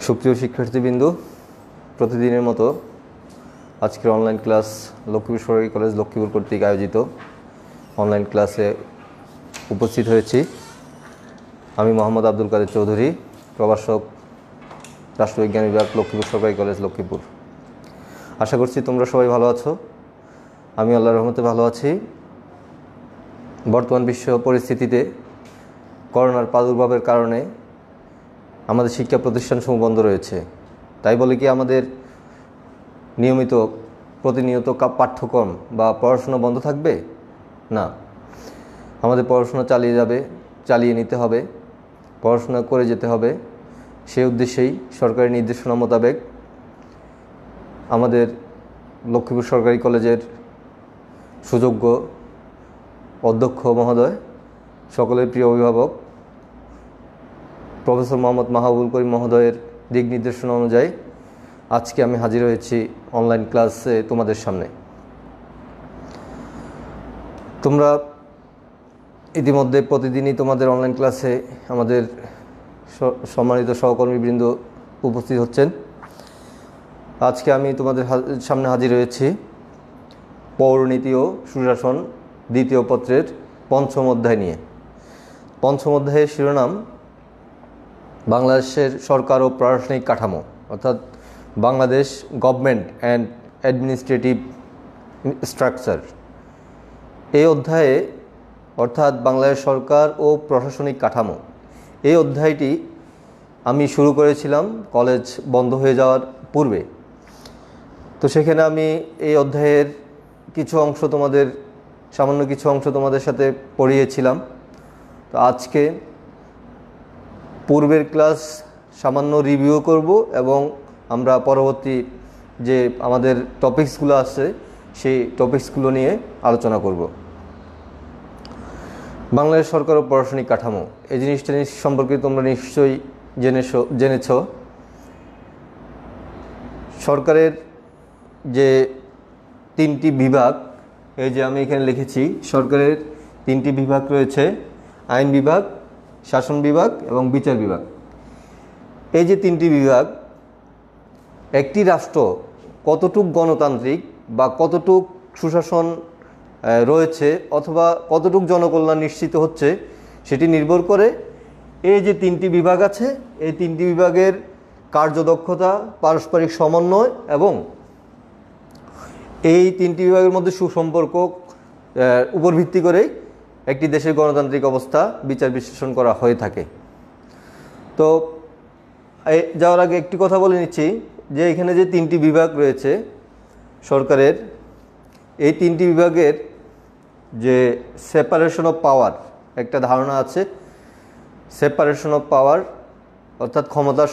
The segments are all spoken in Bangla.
সুপ্রিয় শিক্ষার্থীবৃন্দ, প্রতিদিনের মতো আজকের অনলাইন ক্লাস লক্ষ্মীপুর সরকারি কলেজ লক্ষ্মীপুর কর্তৃক আয়োজিত অনলাইন ক্লাসে উপস্থিত হয়েছি। আমি মোহাম্মদ আব্দুল কাদের চৌধুরী, প্রভাষক, রাষ্ট্রবিজ্ঞান বিভাগ, লক্ষ্মীপুর সরকারি কলেজ লক্ষ্মীপুর। আশা করছি তোমরা সবাই ভালো আছো। আমি আল্লাহর রহমতে ভালো আছি। বর্তমান বিশ্ব পরিস্থিতিতে করোনার প্রাদুর্ভাবের কারণে আমাদের শিক্ষা প্রতিষ্ঠানসমূহ বন্ধ রয়েছে। তাই বলে কি আমাদের প্রতিনিয়ত পাঠ্যক্রম বা পড়াশোনা বন্ধ থাকবে? না, আমাদের পড়াশোনা চালিয়ে নিতে হবে, পড়াশোনা করে যেতে হবে। সেই উদ্দেশ্যেই সরকারি নির্দেশনা মোতাবেক আমাদের লক্ষ্মীপুর সরকারি কলেজের সুযোগ্য অধ্যক্ষ মহোদয়, সকলের প্রিয় অভিভাবক প্রফেসর মোহাম্মদ মাহবুবুল করিম মহোদয়ের দিক নির্দেশনা অনুযায়ী আজকে আমি হাজির হয়েছি অনলাইন ক্লাসে তোমাদের সামনে। তোমরা ইতিমধ্যে প্রতিদিনই তোমাদের অনলাইন ক্লাসে আমাদের সম্মানিত সহকর্মীবৃন্দ উপস্থিত হচ্ছেন। আজকে আমি তোমাদের সামনে হাজির হয়েছি পৌরনীতি ও সুশাসন দ্বিতীয় পত্রের পঞ্চম অধ্যায় নিয়ে। পঞ্চম অধ্যায়ের শিরোনাম বাংলাদেশের সরকার ও প্রশাসনিক কাঠামো, অর্থাৎ Bangladesh government and administrative structure. এই অধ্যায়ে অর্থাৎ বাংলাদেশ সরকার ও প্রশাসনিক কাঠামো, এই অধ্যায়টি আমি শুরু করেছিলাম কলেজ বন্ধ হয়ে যাওয়ার পূর্বে। তো সেখানে আমি এই অধ্যায়ের সামান্য কিছু অংশ তোমাদের সাথে পড়িয়েছিলাম। তো আজকে পূর্বের ক্লাস সামান্য রিভিউ করব এবং আমরা পরবর্তী যে আমাদের টপিকসগুলো আছে সেই টপিকসগুলো নিয়ে আলোচনা করব। বাংলাদেশ সরকার ও প্রশাসনিক কাঠামো, এই জিনিসটা সম্পর্কে তোমরা নিশ্চয়ই জেনেছ। সরকারের যে তিনটি বিভাগ, এই যে আমি এখানে লিখেছি, সরকারের তিনটি বিভাগ রয়েছে: আইন বিভাগ, শাসন বিভাগ এবং বিচার বিভাগ। এই যে তিনটি বিভাগ, একটি রাষ্ট্র কতটুক গণতান্ত্রিক বা কতটুক সুশাসন রয়েছে অথবা কতটুক জনকল্যাণ নিশ্চিত হচ্ছে সেটি নির্ভর করে এই যে তিনটি বিভাগ আছে, এই তিনটি বিভাগের কার্যদক্ষতা, পারস্পরিক সমন্বয় এবং এই তিনটি বিভাগের মধ্যে সুসম্পর্ক উপর ভিত্তি করেই একটি দেশের গণতান্ত্রিক অবস্থা বিচার বিশ্লেষণ করা হয়ে থাকে। তো যাওয়ার আগে একটি কথা বলে নিচ্ছি যে এখানে যে তিনটি বিভাগ রয়েছে সরকারের, এই তিনটি বিভাগের যে সেপারেশন অফ পাওয়ার একটা ধারণা আছে। সেপারেশন অফ পাওয়ার অর্থাৎ ক্ষমতার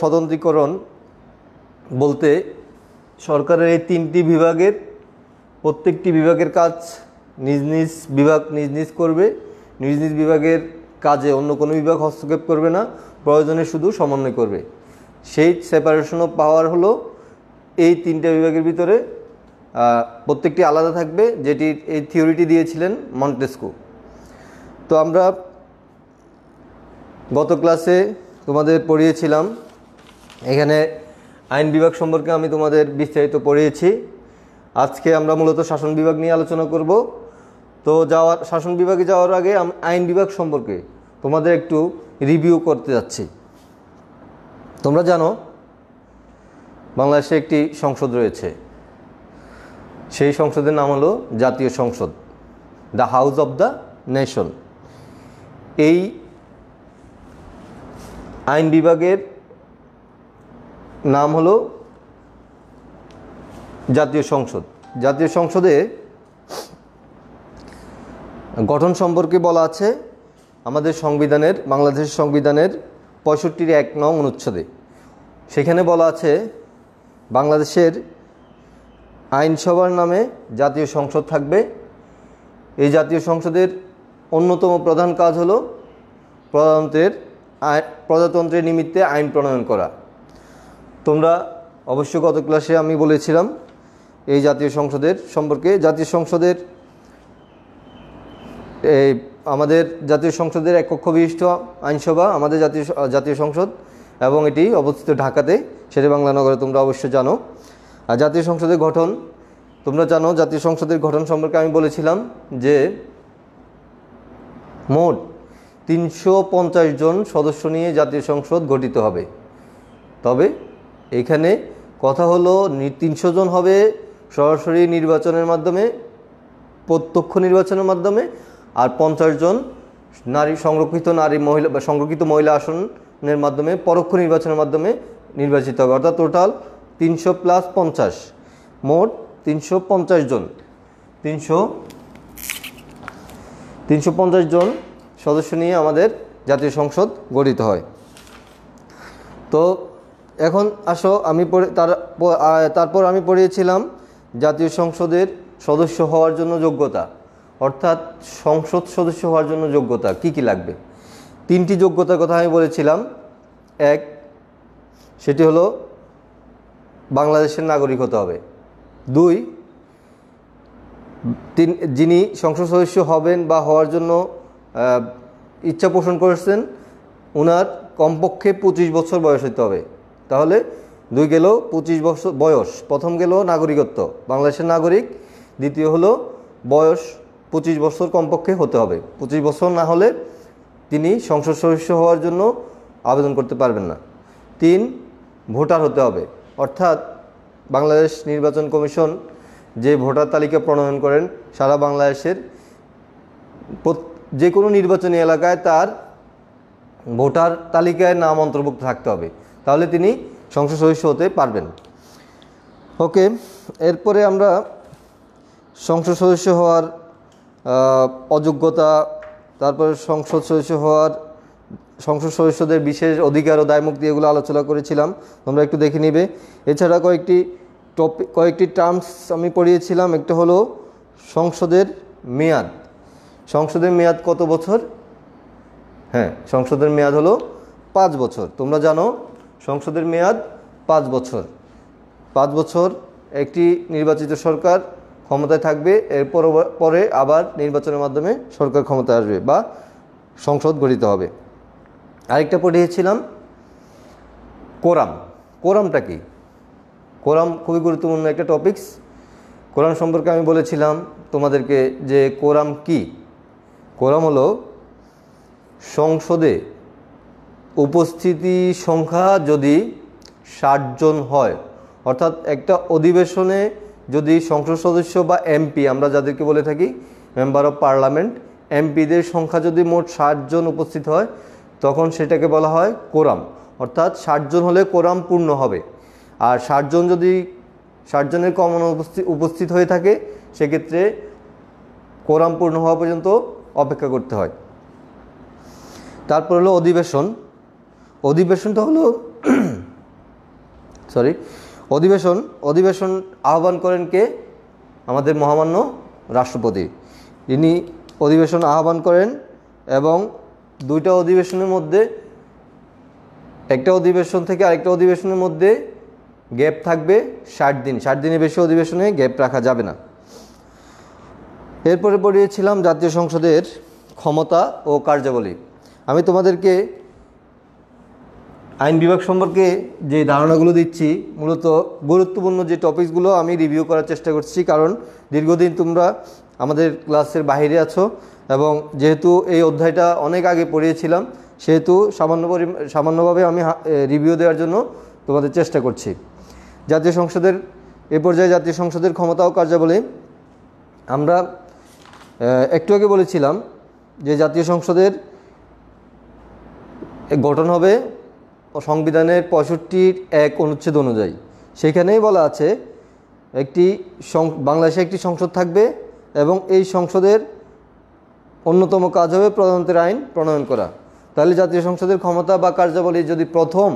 স্বতন্ত্রীকরণ বলতে সরকারের এই তিনটি বিভাগের প্রত্যেকটি বিভাগের কাজ নিজ নিজ করবে। নিজ নিজ বিভাগের কাজে অন্য কোনো বিভাগ হস্তক্ষেপ করবে না, প্রয়োজনে শুধু সমন্বয় করবে। সেই সেপারেশন অফ পাওয়ার হলো এই তিনটা বিভাগের ভিতরে প্রত্যেকটি আলাদা থাকবে, যেটি এই থিওরিটি দিয়েছিলেন মন্টেস্কু। তো আমরা গত ক্লাসে তোমাদের পড়িয়েছিলাম, এখানে আইন বিভাগ সম্পর্কে আমি তোমাদের বিস্তারিত পড়িয়েছি। আজকে আমরা মূলত শাসন বিভাগ নিয়ে আলোচনা করব। তো শাসন বিভাগে যাওয়ার আগে আইন বিভাগ সম্পর্কে তোমাদের একটু রিভিউ করতে যাচ্ছি। তোমরা জানো বাংলাদেশে একটি সংসদ রয়েছে, সেই সংসদের নাম হলো জাতীয় সংসদ, the house of the nation. এই আইন বিভাগের নাম হলো জাতীয় সংসদ। জাতীয় সংসদে গঠন সম্পর্কে বলা আছে আমাদের বাংলাদেশের সংবিধানের 65(1) নং অনুচ্ছেদে। সেখানে বলা আছে বাংলাদেশের আইনসভার নামে জাতীয় সংসদ থাকবে। এই জাতীয় সংসদের অন্যতম প্রধান কাজ হলো প্রজাতন্ত্রের নিমিত্তে আইন প্রণয়ন করা। তোমরা অবশ্য গত ক্লাসে আমি বলেছিলাম এই জাতীয় সংসদের সম্পর্কে। জাতীয় সংসদের এই আমাদের জাতীয় সংসদের এক কক্ষ বিশিষ্ট আইনসভা আমাদের জাতীয় সংসদ, এবং এটি অবস্থিত ঢাকাতে, শেরেবাংলা নগরে, তোমরা অবশ্যই জানো। আর জাতীয় সংসদের গঠন তোমরা জানো। জাতীয় সংসদের গঠন সম্পর্কে আমি বলেছিলাম যে মোট 350 জন সদস্য নিয়ে জাতীয় সংসদ গঠিত হবে। তবে এখানে কথা হলো 300 জন হবে সরাসরি নির্বাচনের মাধ্যমে, প্রত্যক্ষ নির্বাচনের মাধ্যমে, আর 50 জন সংরক্ষিত মহিলা আসনের মাধ্যমে পরোক্ষ নির্বাচনের মাধ্যমে নির্বাচিত হবে। অর্থাৎ টোটাল 300 + 50, মোট 350 জন 350 জন সদস্য নিয়ে আমাদের জাতীয় সংসদ গঠিত হয়। তো এখন আসো তারপর আমি পড়িয়েছিলাম জাতীয় সংসদের সদস্য হওয়ার জন্য যোগ্যতা, অর্থাৎ সংসদ সদস্য হওয়ার জন্য যোগ্যতা কি কি লাগবে। 3টি যোগ্যতার কথা আমি বলেছিলাম। এক, সেটি হলো বাংলাদেশের নাগরিক হতে হবে। 2, যিনি সংসদ সদস্য হবেন বা হওয়ার জন্য ইচ্ছা পোষণ করেছেন ওনার কমপক্ষে 25 বছর বয়স হতে হবে। তাহলে 2 গেল 25 বছর বয়স, প্রথম গেল নাগরিকত্ব, বাংলাদেশের নাগরিক। দ্বিতীয় হলো বয়স 25 বছর কমপক্ষে হতে হবে। 25 বছর না হলে তিনি সংসদ সদস্য হওয়ার জন্য আবেদন করতে পারবেন না। 3, ভোটার হতে হবে, অর্থাৎ বাংলাদেশ নির্বাচন কমিশন যে ভোটার তালিকা প্রণয়ন করেন সারা বাংলাদেশের যে কোনো নির্বাচনী এলাকায় তার ভোটার তালিকায় নাম অন্তর্ভুক্ত থাকতে হবে, তাহলে তিনি সংসদ সদস্য হতে পারবেন। ওকে, এরপরে আমরা সংসদ সদস্য হওয়ার অযোগ্যতা, তারপরে সংসদ সদস্যদের বিশেষ অধিকার ও দায়মুক্তি, এগুলো আলোচনা করেছিলাম, তোমরা একটু দেখে নিবে। এছাড়া কয়েকটি টার্মস আমি পড়িয়েছিলাম। একটা হলো সংসদের মেয়াদ। সংসদের মেয়াদ কত বছর? হ্যাঁ, সংসদের মেয়াদ হলো 5 বছর। তোমরা জানো সংসদের মেয়াদ 5 বছর। 5 বছর একটি নির্বাচিত সরকার ক্ষমতায় থাকবে, এর পরে আবার নির্বাচনের মাধ্যমে সরকার ক্ষমতায় আসবে বা সংসদ গঠিত হবে। আরেকটা পড়িয়েছিলাম কোরাম। কোরামটা কি? কোরাম খুবই গুরুত্বপূর্ণ একটা টপিকস। কোরাম সম্পর্কে আমি বলেছিলাম তোমাদেরকে যে কোরাম কি। কোরাম হলো সংসদে উপস্থিতি সংখ্যা যদি 60 জন হয়, অর্থাৎ একটা অধিবেশনে যদি সংসদ সদস্য বা এমপি, আমরা যাদেরকে বলে থাকি মেম্বার অফ পার্লামেন্ট, এমপিদের সংখ্যা যদি মোট 60 জন উপস্থিত হয় তখন সেটাকে বলা হয় কোরাম। অর্থাৎ 60 জন হলে কোরাম পূর্ণ হবে। আর 60 জন যদি 60 জনের কম উপস্থিত হয়ে থাকে সেক্ষেত্রে কোরাম পূর্ণ হওয়া পর্যন্ত অপেক্ষা করতে হয়। তারপর হলো অধিবেশন। অধিবেশনটা হলো অধিবেশন আহ্বান করেন কে? আমাদের মহামান্য রাষ্ট্রপতি। ইনি অধিবেশন আহ্বান করেন এবং 2টা অধিবেশনের মধ্যে, একটা অধিবেশন থেকে আরেকটা অধিবেশনের মধ্যে গ্যাপ থাকবে 60 দিন। 60 দিনের বেশি অধিবেশনে গ্যাপ রাখা যাবে না। এরপরে পড়িয়েছিলাম জাতীয় সংসদের ক্ষমতা ও কার্যাবলী। আমি তোমাদেরকে আইন বিভাগ সম্পর্কে যে ধারণাগুলো দিচ্ছি, মূলত গুরুত্বপূর্ণ যে টপিকসগুলো আমি রিভিউ করার চেষ্টা করছি, কারণ দীর্ঘদিন তোমরা আমাদের ক্লাসের বাইরে আছো এবং যেহেতু এই অধ্যায়টা অনেক আগে পড়িয়েছিলাম সেহেতু সামান্যভাবে আমি রিভিউ দেওয়ার জন্য তোমাদের চেষ্টা করছি। জাতীয় সংসদের এ পর্যায়ে জাতীয় সংসদের ক্ষমতা ও কার্যাবলী আমরা একটু আগে বলেছিলাম যে জাতীয় সংসদের গঠন হবে সংবিধানের 65(1) অনুচ্ছেদ অনুযায়ী। সেখানেই বলা আছে বাংলাদেশে একটি সংসদ থাকবে এবং এই সংসদের অন্যতম কাজ হবে প্রধানমন্ত্রীর আইন প্রণয়ন করা। তাহলে জাতীয় সংসদের ক্ষমতা বা কার্যাবলী যদি প্রথম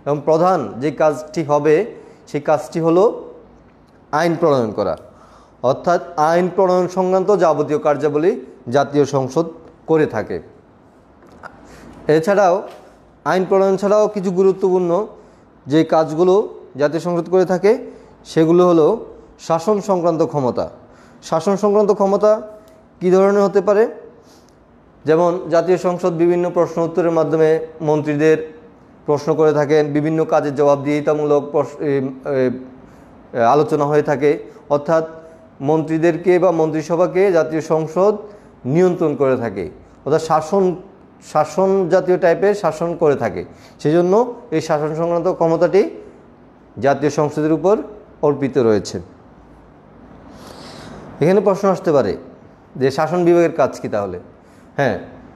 এবং প্রধান যে কাজটি হবে সেই কাজটি হলো আইন প্রণয়ন করা, অর্থাৎ আইন প্রণয়ন সংক্রান্ত যাবতীয় কার্যাবলী জাতীয় সংসদ করে থাকে। এছাড়াও আইন প্রণয়ন ছাড়াও কিছু গুরুত্বপূর্ণ যে কাজগুলো জাতীয় সংসদ করে থাকে সেগুলো হলো শাসন সংক্রান্ত ক্ষমতা। শাসন সংক্রান্ত ক্ষমতা কী ধরনের হতে পারে? যেমন জাতীয় সংসদ বিভিন্ন প্রশ্ন উত্তরের মাধ্যমে মন্ত্রীদের প্রশ্ন করে থাকেন, বিভিন্ন কাজের জবাবদিহিতামূলক আলোচনা হয়ে থাকে, অর্থাৎ মন্ত্রীদেরকে বা মন্ত্রিসভাকে জাতীয় সংসদ নিয়ন্ত্রণ করে থাকে, অর্থাৎ শাসন জাতীয় টাইপের শাসন করে থাকে। সেজন্য এই শাসন সংক্রান্ত ক্ষমতাটি জাতীয় সংসদের উপর অর্পিত রয়েছে। এখানে প্রশ্ন আসতে পারে যে শাসন বিভাগের কাজ কি? তাহলে হ্যাঁ,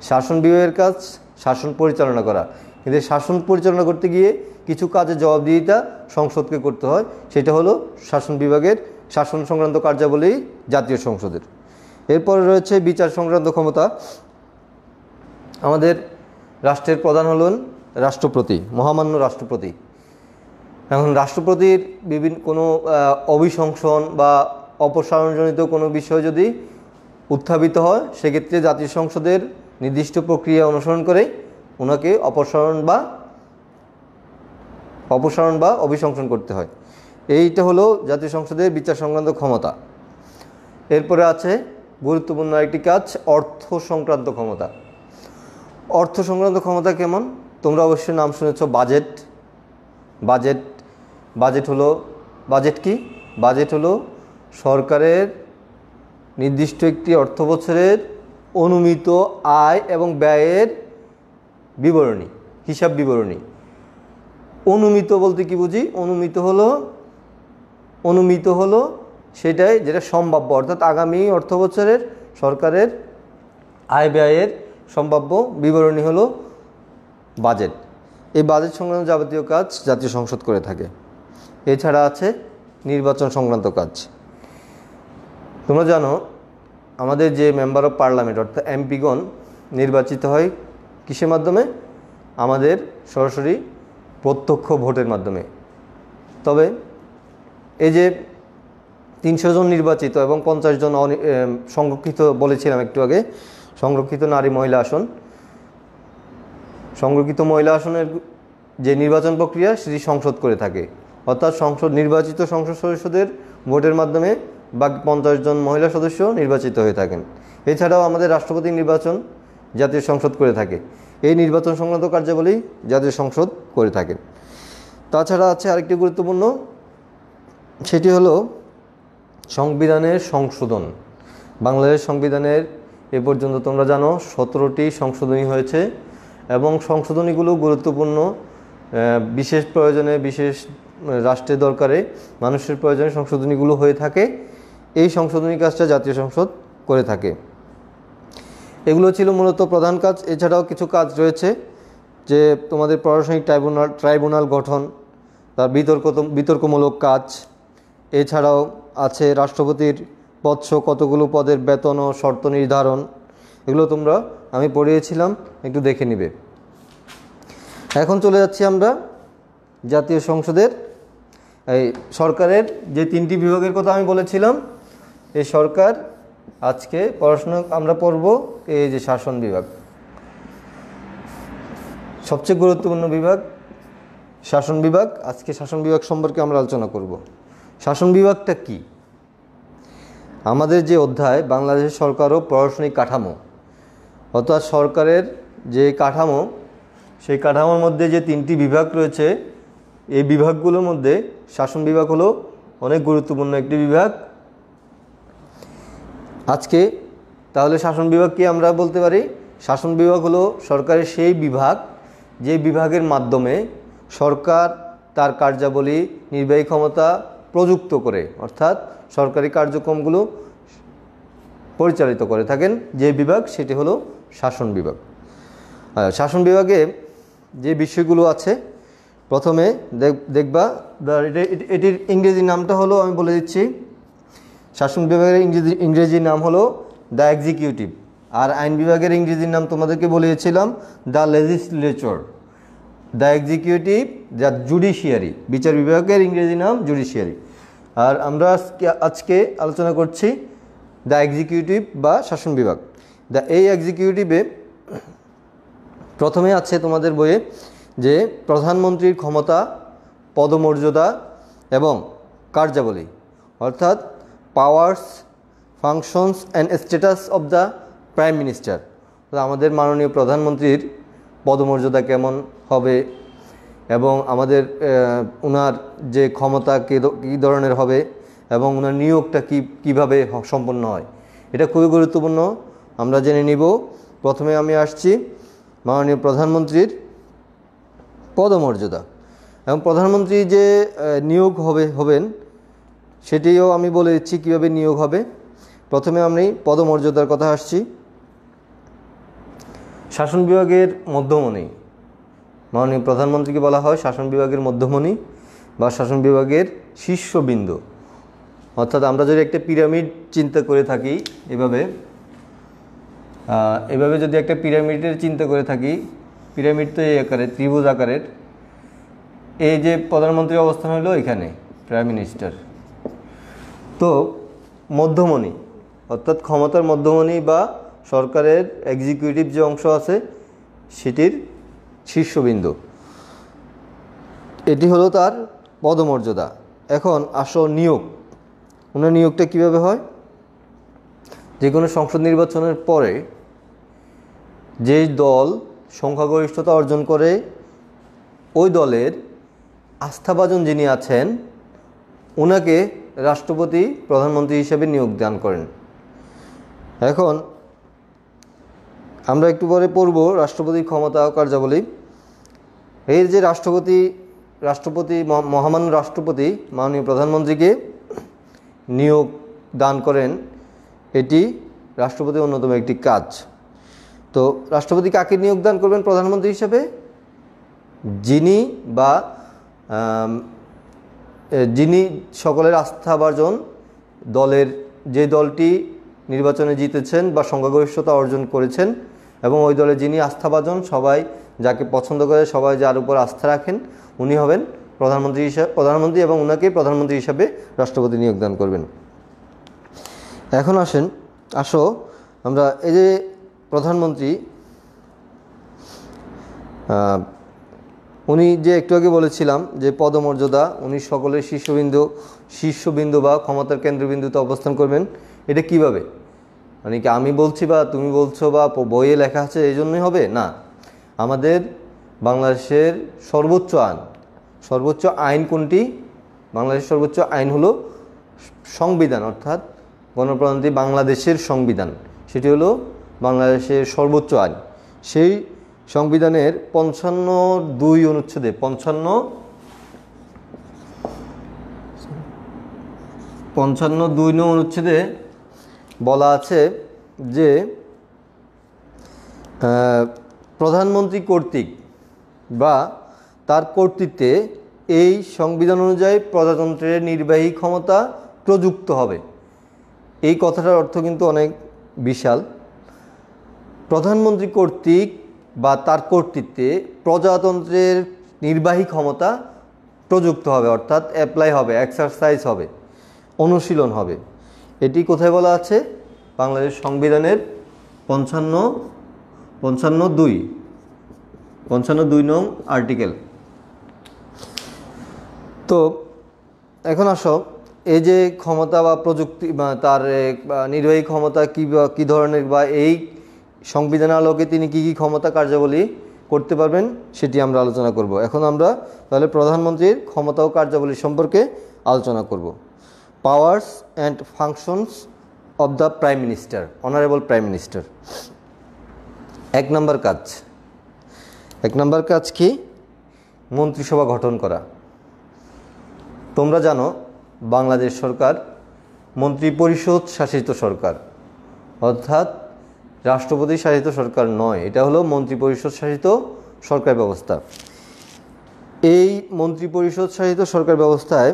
শাসন বিভাগের কাজ শাসন পরিচালনা করা, কিন্তু শাসন পরিচালনা করতে গিয়ে কিছু কাজের জবাবদিহিতা সংসদকে করতে হয়। সেটা হলো শাসন বিভাগের শাসন সংক্রান্ত কার্যাবলী জাতীয় সংসদের। এরপরে রয়েছে বিচার সংক্রান্ত ক্ষমতা। আমাদের রাষ্ট্রের প্রধান হলেন রাষ্ট্রপতি, মহামান্য রাষ্ট্রপতি। এখন রাষ্ট্রপতির বিভিন্ন কোনো অভিশংসন বা অপসারণজনিত কোনো বিষয় যদি উত্থাপিত হয়, সেক্ষেত্রে জাতীয় সংসদের নির্দিষ্ট প্রক্রিয়া অনুসরণ করে ওনাকে অপসারণ বা অভিশংসন করতে হয়। এইটা হলো জাতীয় সংসদের বিচার সংক্রান্ত ক্ষমতা। এরপরে আছে গুরুত্বপূর্ণ একটি কাজ, অর্থ সংক্রান্ত ক্ষমতা। অর্থ সংক্রান্ত ক্ষমতা কেমন? তোমরা অবশ্যই নাম শুনেছ বাজেট। বাজেট কি? বাজেট হলো সরকারের নির্দিষ্ট একটি অর্থ বছরের অনুমিত আয় এবং ব্যয়ের বিবরণী, হিসাব বিবরণী। অনুমিত বলতে কি বুঝি? অনুমিত হলো সেটাই যেটা সম্ভাব্য, অর্থাৎ আগামী অর্থ বছরের সরকারের আয় ব্যয়ের সম্ভাব্য বিবরণী হলো বাজেট। এই বাজেট সংক্রান্ত যাবতীয় কাজ জাতীয় সংসদ করে থাকে। এছাড়া আছে নির্বাচন সংক্রান্ত কাজ। তোমরা জানো আমাদের যে মেম্বার অফ পার্লামেন্ট অর্থাৎ এমপিগণ নির্বাচিত হয় কিসের মাধ্যমে? আমাদের সরাসরি প্রত্যক্ষ ভোটের মাধ্যমে। তবে এই যে 300 জন নির্বাচিত এবং 50 জন সংরক্ষিত বলেছিলাম একটু আগে, সংরক্ষিত নারী মহিলা আসন, সংরক্ষিত মহিলা আসনের যে নির্বাচন প্রক্রিয়া সেটি সংসদ করে থাকে, অর্থাৎ নির্বাচিত সংসদ সদস্যদের ভোটের মাধ্যমে বাকি 50 জন মহিলা সদস্য নির্বাচিত হয়ে থাকেন। এছাড়াও আমাদের রাষ্ট্রপতি নির্বাচন জাতীয় সংসদ করে থাকে। এই নির্বাচন সংক্রান্ত কার্যাবলী জাতীয় সংসদ করে থাকে। তাছাড়া আছে আরেকটি গুরুত্বপূর্ণ, সেটি হলো সংবিধানের সংশোধন। বাংলাদেশ সংবিধানের এ পর্যন্ত তোমরা জানো 17টি সংশোধনী হয়েছে এবং সংশোধনীগুলো গুরুত্বপূর্ণ, বিশেষ প্রয়োজনে, বিশেষ রাষ্ট্রের দরকারে, মানুষের প্রয়োজনে সংশোধনীগুলো হয়ে থাকে। এই সংশোধনী কাজটা জাতীয় সংসদ করে থাকে। এগুলো ছিল মূলত প্রধান কাজ। এছাড়াও কিছু কাজ রয়েছে, যে তোমাদের প্রশাসনিক ট্রাইব্যুনাল গঠন, তার বিতর্কমূলক কাজ। এছাড়াও আছে রাষ্ট্রপতির কতগুলো পদের বেতন ও শর্ত নির্ধারণ। এগুলো আমি পড়িয়েছিলাম, একটু দেখে নিবে। এখন চলে যাচ্ছি আমরা জাতীয় সংসদের এই সরকারের যে 3টি বিভাগের কথা আমি বলেছিলাম। এই সরকার আজকে আমরা পড়ব এই যে শাসন বিভাগ, সবচেয়ে গুরুত্বপূর্ণ বিভাগ শাসন বিভাগ। আজকে শাসন বিভাগ সম্পর্কে আমরা আলোচনা করব। শাসন বিভাগটা কি? আমাদের যে অধ্যায় বাংলাদেশ সরকার ও প্রশাসনিক কাঠামো, অর্থাৎ সরকারের যে কাঠামো, সেই কাঠামোর মধ্যে যে 3টি বিভাগ রয়েছে, এই বিভাগগুলোর মধ্যে শাসন বিভাগ হলো অনেক গুরুত্বপূর্ণ একটি বিভাগ। আজকে তাহলে শাসন বিভাগ কি আমরা বলতে পারি? শাসন বিভাগ হলো সরকারের সেই বিভাগ যে বিভাগের মাধ্যমে সরকার তার কার্যাবলী, নির্বাহী ক্ষমতা প্রযুক্ত করে, অর্থাৎ সরকারি কার্যক্রমগুলো পরিচালিত করে থাকেন যে বিভাগ, সেটি হলো শাসন বিভাগ। শাসন বিভাগে যে বিষয়গুলো আছে, প্রথমে দেখবা এটির ইংরেজি নামটা হলো, আমি বলে দিচ্ছি, শাসন বিভাগের ইংরেজি নাম হলো দ্য এক্সিকিউটিভ, আর আইন বিভাগের ইংরেজি নাম তোমাদেরকে বলেছিলাম the legislature. The executive, the judiciary, বিচার বিভাগের ইংরেজি নাম জুডিশিয়ারি। আর আমরা আজকে আলোচনা করছি দ্য এক্সিকিউটিভ বা শাসন বিভাগ। এই এক্সিকিউটিভে প্রথমে আছে তোমাদের বইয়ে যে প্রধানমন্ত্রীর ক্ষমতা, পদমর্যাদা এবং কার্যাবলী, অর্থাৎ powers, functions and status of the prime minister, আমাদের মাননীয় প্রধানমন্ত্রীর পদমর্যাদা কেমন হবে এবং আমাদের ওনার যে ক্ষমতা কী ধরনের হবে এবং ওনার নিয়োগটা কীভাবে সম্পন্ন হয়, এটা খুবই গুরুত্বপূর্ণ, আমরা জেনে নিব। প্রথমে আমি আসছি মাননীয় প্রধানমন্ত্রীর পদমর্যাদা এবং প্রধানমন্ত্রী যে নিয়োগ হবেন সেটিও আমি বলে দিচ্ছি কীভাবে নিয়োগ হবে। প্রথমে আমি পদমর্যাদার কথা আসছি। শাসন বিভাগের মধ্যমণি, মাননীয় প্রধানমন্ত্রীকে বলা হয় শাসন বিভাগের মধ্যমণি বা শাসন বিভাগের শীর্ষবিন্দু। অর্থাৎ আমরা যদি একটা পিরামিড চিন্তা করে থাকি, এভাবে যদি একটা পিরামিডের চিন্তা করে থাকি, পিরামিড তো এই আকারে, ত্রিভুজ আকারের, এই যে প্রধানমন্ত্রীর অবস্থান হলো এখানে প্রাইম মিনিস্টার, তো মধ্যমণি অর্থাৎ ক্ষমতার মধ্যমণি বা সরকারের এক্সিকিউটিভ যে অংশ আছে সেটির শীর্ষবিন্দু, এটি হলো তার পদমর্যাদা। এখন আসো নিয়োগ, ওনার নিয়োগটা কীভাবে হয়? যে কোনো সংসদ নির্বাচনের পরে যেই দল সংখ্যাগরিষ্ঠতা অর্জন করে ওই দলের আস্থাভাজন যিনি আছেন ওনাকে রাষ্ট্রপতি প্রধানমন্ত্রী হিসেবে নিয়োগ দান করেন। এখন আমরা একটু পরে পড়ব রাষ্ট্রপতির ক্ষমতা ও কার্যাবলী। এর যে রাষ্ট্রপতি মহামান্য রাষ্ট্রপতি মাননীয় প্রধানমন্ত্রীকে নিয়োগ দান করেন, এটি রাষ্ট্রপতির অন্যতম একটি কাজ। তো রাষ্ট্রপতি কাকে নিয়োগ দান করবেন প্রধানমন্ত্রী হিসেবে? যিনি সকলের আস্থাভাজন দলের, যে দলটি নির্বাচনে জিতেছেন বা সংখ্যাগরিষ্ঠতা অর্জন করেছেন এবং ওই দলে যিনি আস্থাভাজন, সবাই যাকে পছন্দ করে, সবাই যার উপর আস্থা রাখেন, উনি হবেন প্রধানমন্ত্রী এবং ওনাকে প্রধানমন্ত্রী হিসাবে রাষ্ট্রপতি নিয়োগ দান করবেন। এখন আসো আমরা এই যে প্রধানমন্ত্রী, উনি যে একটু আগে বলেছিলাম যে পদমর্যাদা, উনি সকলের শীর্ষবিন্দু বা ক্ষমতার কেন্দ্রবিন্দুতে অবস্থান করবেন। এটা কিভাবে? মানে কি আমি বলছি বা তুমি বলছো বা বইয়ে লেখা আছে এই জন্যই হবে না। আমাদের বাংলাদেশের সর্বোচ্চ আইন কোনটি? বাংলাদেশের সর্বোচ্চ আইন হলো সংবিধান, অর্থাৎ গণপ্রজাতন্ত্রী বাংলাদেশের সংবিধান, সেটি হলো বাংলাদেশের সর্বোচ্চ আইন। সেই সংবিধানের 55(2) অনুচ্ছেদে 55(2) নং অনুচ্ছেদে বলা আছে যে প্রধানমন্ত্রী কর্তৃক বা তার কর্তৃত্বে এই সংবিধান অনুযায়ী প্রজাতন্ত্রের নির্বাহী ক্ষমতা প্রযুক্ত হবে। এই কথাটার অর্থ কিন্তু অনেক বিশাল। প্রধানমন্ত্রী কর্তৃক বা তার কর্তৃত্বে প্রজাতন্ত্রের নির্বাহী ক্ষমতা প্রযুক্ত হবে, অর্থাৎ অ্যাপ্লাই হবে, এক্সারসাইজ হবে, অনুশীলন হবে। এটি কোথায় বলা আছে? বাংলাদেশ সংবিধানের 55(2) নং আর্টিকেল। তো এখন আসো এই যে ক্ষমতা বা প্রযুক্তি বা তার নির্বাহী ক্ষমতা কী ধরনের বা এই সংবিধানের আলোকে তিনি কী ক্ষমতা কার্যাবলী করতে পারবেন সেটি আমরা আলোচনা করব। এখন আমরা তাহলে প্রধানমন্ত্রীর ক্ষমতা ও কার্যাবলী সম্পর্কে আলোচনা করব। Powers and functions of the prime minister, honourable prime minister. এক নম্বর কাজ কি? মন্ত্রিসভা গঠন করা। তোমরা জানো বাংলাদেশ সরকার মন্ত্রিপরিষদ শাসিত সরকার, অর্থাৎ রাষ্ট্রপতি শাসিত সরকার নয়, এটা হলো মন্ত্রিপরিষদ শাসিত সরকার ব্যবস্থা। এই মন্ত্রিপরিষদ শাসিত সরকার ব্যবস্থায়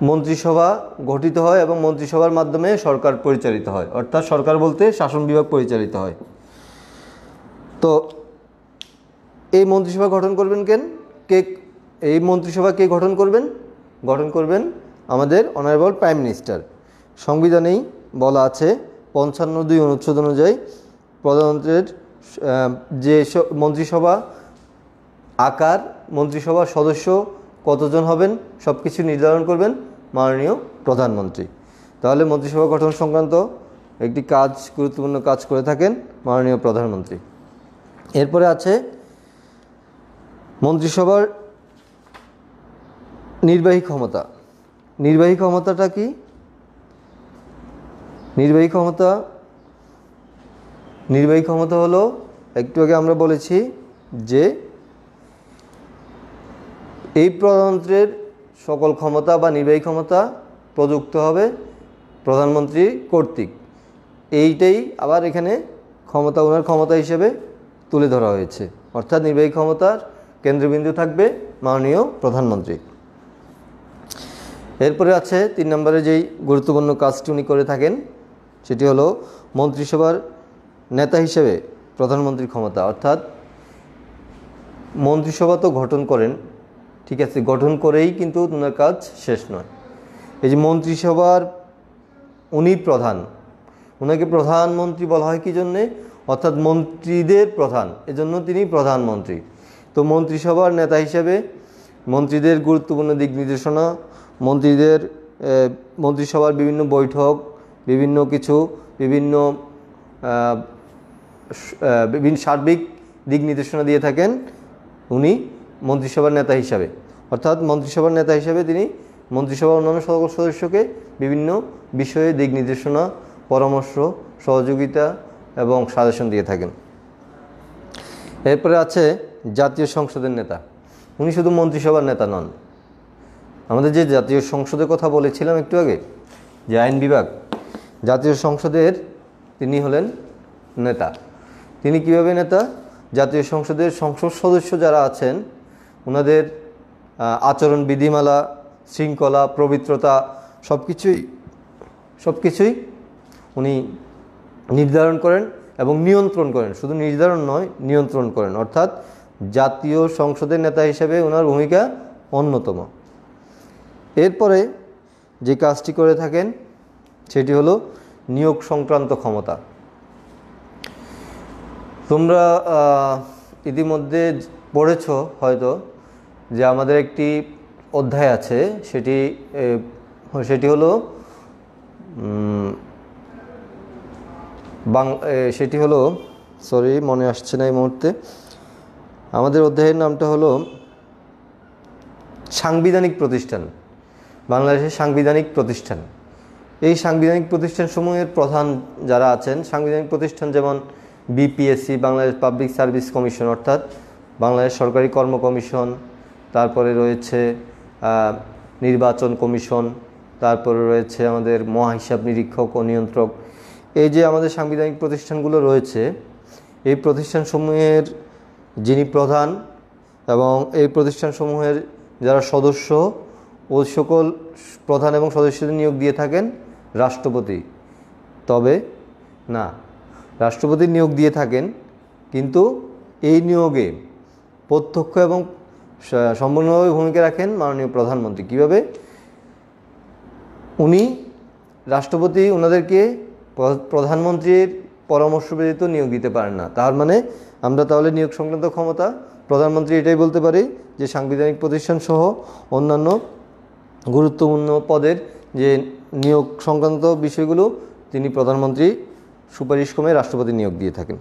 মন্ত্রিসভা গঠিত হয় এবং মন্ত্রিসভার মাধ্যমে সরকার পরিচালিত হয়, অর্থাৎ সরকার বলতে শাসন বিভাগ পরিচালিত হয়। তো এই মন্ত্রিসভা গঠন করবেন এই মন্ত্রিসভা কে গঠন করবেন? গঠন করবেন আমাদের অনারেবল প্রাইম মিনিস্টার। সংবিধানেই বলা আছে 55(2) অনুচ্ছেদ অনুযায়ী প্রধানমন্ত্রীর যে মন্ত্রিসভা আকার, মন্ত্রিসভার সদস্য কতজন হবেন সব কিছু নির্ধারণ করবেন মাননীয় প্রধানমন্ত্রী। তাহলে মন্ত্রিসভা গঠন সংক্রান্ত একটি গুরুত্বপূর্ণ কাজ করে থাকেন মাননীয় প্রধানমন্ত্রী। এরপরে আছে মন্ত্রিসভার নির্বাহী ক্ষমতা। নির্বাহী ক্ষমতাটা কি? নির্বাহী ক্ষমতা হলো, একটু আগে আমরা বলেছি যে এই প্রজাতন্ত্রের সকল ক্ষমতা বা নির্বাহী ক্ষমতা প্রযুক্ত হবে প্রধানমন্ত্রী কর্তৃক। এইটাই আবার এখানে ওনার ক্ষমতা হিসেবে তুলে ধরা হয়েছে, অর্থাৎ নির্বাহী ক্ষমতার কেন্দ্রবিন্দু থাকবে মাননীয় প্রধানমন্ত্রী। এরপরে আছে 3 নম্বরে যেই গুরুত্বপূর্ণ কাজটি উনি করে থাকেন সেটি হলো মন্ত্রিসভার নেতা হিসেবে প্রধানমন্ত্রীর ক্ষমতা, অর্থাৎ মন্ত্রিসভা তো গঠন করেন, ঠিক আছে, গঠন করেই কিন্তু ওনার কাজ শেষ নয়। এই যে মন্ত্রিসভার উনি প্রধান, ওনাকে প্রধানমন্ত্রী বলা হয় কি জন্যে? অর্থাৎ মন্ত্রীদের প্রধান, এজন্য তিনি প্রধানমন্ত্রী। তো মন্ত্রিসভার নেতা হিসেবে মন্ত্রীদের গুরুত্বপূর্ণ দিক নির্দেশনা, মন্ত্রিসভার বিভিন্ন বৈঠক, বিভিন্ন সার্বিক দিক নির্দেশনা দিয়ে থাকেন উনি মন্ত্রিসভার নেতা হিসাবে। অর্থাৎ মন্ত্রিসভার নেতা হিসেবে তিনি মন্ত্রিসভার অন্যান্য সকল সদস্যকে বিভিন্ন বিষয়ে দিক নির্দেশনা, পরামর্শ, সহযোগিতা এবং সাজেশন দিয়ে থাকেন। এরপরে আছে জাতীয় সংসদের নেতা। উনি শুধু মন্ত্রিসভার নেতা নন, আমাদের যে জাতীয় সংসদের কথা বলেছিলাম একটু আগে, যে আইন বিভাগ, জাতীয় সংসদের তিনি হলেন নেতা। তিনি কিভাবে নেতা? জাতীয় সংসদের সংসদ সদস্য যারা আছেন ওনাদের আচরণ বিধিমালা, শৃঙ্খলা, পবিত্রতা সবকিছুই উনি নির্ধারণ করেন এবং নিয়ন্ত্রণ করেন। শুধু নির্ধারণ নয়, নিয়ন্ত্রণ করেন। অর্থাৎ জাতীয় সংসদের নেতা হিসেবে ওনার ভূমিকা অন্যতম। এরপরে যে কাজটি করে থাকেন সেটি হলো নিয়োগ সংক্রান্ত ক্ষমতা। তোমরা ইতিমধ্যে পড়েছ হয়তো যে আমাদের একটি অধ্যায় আছে, সেটি হলো মনে আসছে না এই মুহূর্তে। আমাদের অধ্যায়ের নামটা হলো সাংবিধানিক প্রতিষ্ঠান, বাংলাদেশের সাংবিধানিক প্রতিষ্ঠান। এই সাংবিধানিক প্রতিষ্ঠানসমূহের প্রধান যারা আছেন, সাংবিধানিক প্রতিষ্ঠান যেমন BPSC, Bangladesh public service commission, অর্থাৎ বাংলাদেশ সরকারি কর্ম কমিশন, তারপরে রয়েছে নির্বাচন কমিশন, তারপরে রয়েছে আমাদের মহাহিসাব নিরীক্ষক ও নিয়ন্ত্রক। এই যে আমাদের সাংবিধানিক প্রতিষ্ঠানগুলো রয়েছে, এই প্রতিষ্ঠানসমূহের যিনি প্রধান এবং এই প্রতিষ্ঠানসমূহের যারা সদস্য, ওই সকল প্রধান এবং সদস্যদের নিয়োগ দিয়ে থাকেন রাষ্ট্রপতি। তবে না, রাষ্ট্রপতি নিয়োগ দিয়ে থাকেন, কিন্তু এই নিয়োগে প্রত্যক্ষ এবং সম্পূর্ণভাবে ভূমিকা রাখেন মাননীয় প্রধানমন্ত্রী। কীভাবে? রাষ্ট্রপতি ওনাদেরকে প্রধানমন্ত্রীর পরামর্শ ব্যতীত নিয়োগ দিতে পারেন না। তার মানে আমরা তাহলে নিয়োগ সংক্রান্ত ক্ষমতা প্রধানমন্ত্রী এটাই বলতে পারি যে সাংবিধানিক প্রতিষ্ঠান সহ অন্যান্য গুরুত্বপূর্ণ পদের যে নিয়োগ সংক্রান্ত বিষয়গুলো তিনি প্রধানমন্ত্রী সুপারিশক্রমে রাষ্ট্রপতি নিয়োগ দিয়ে থাকেন।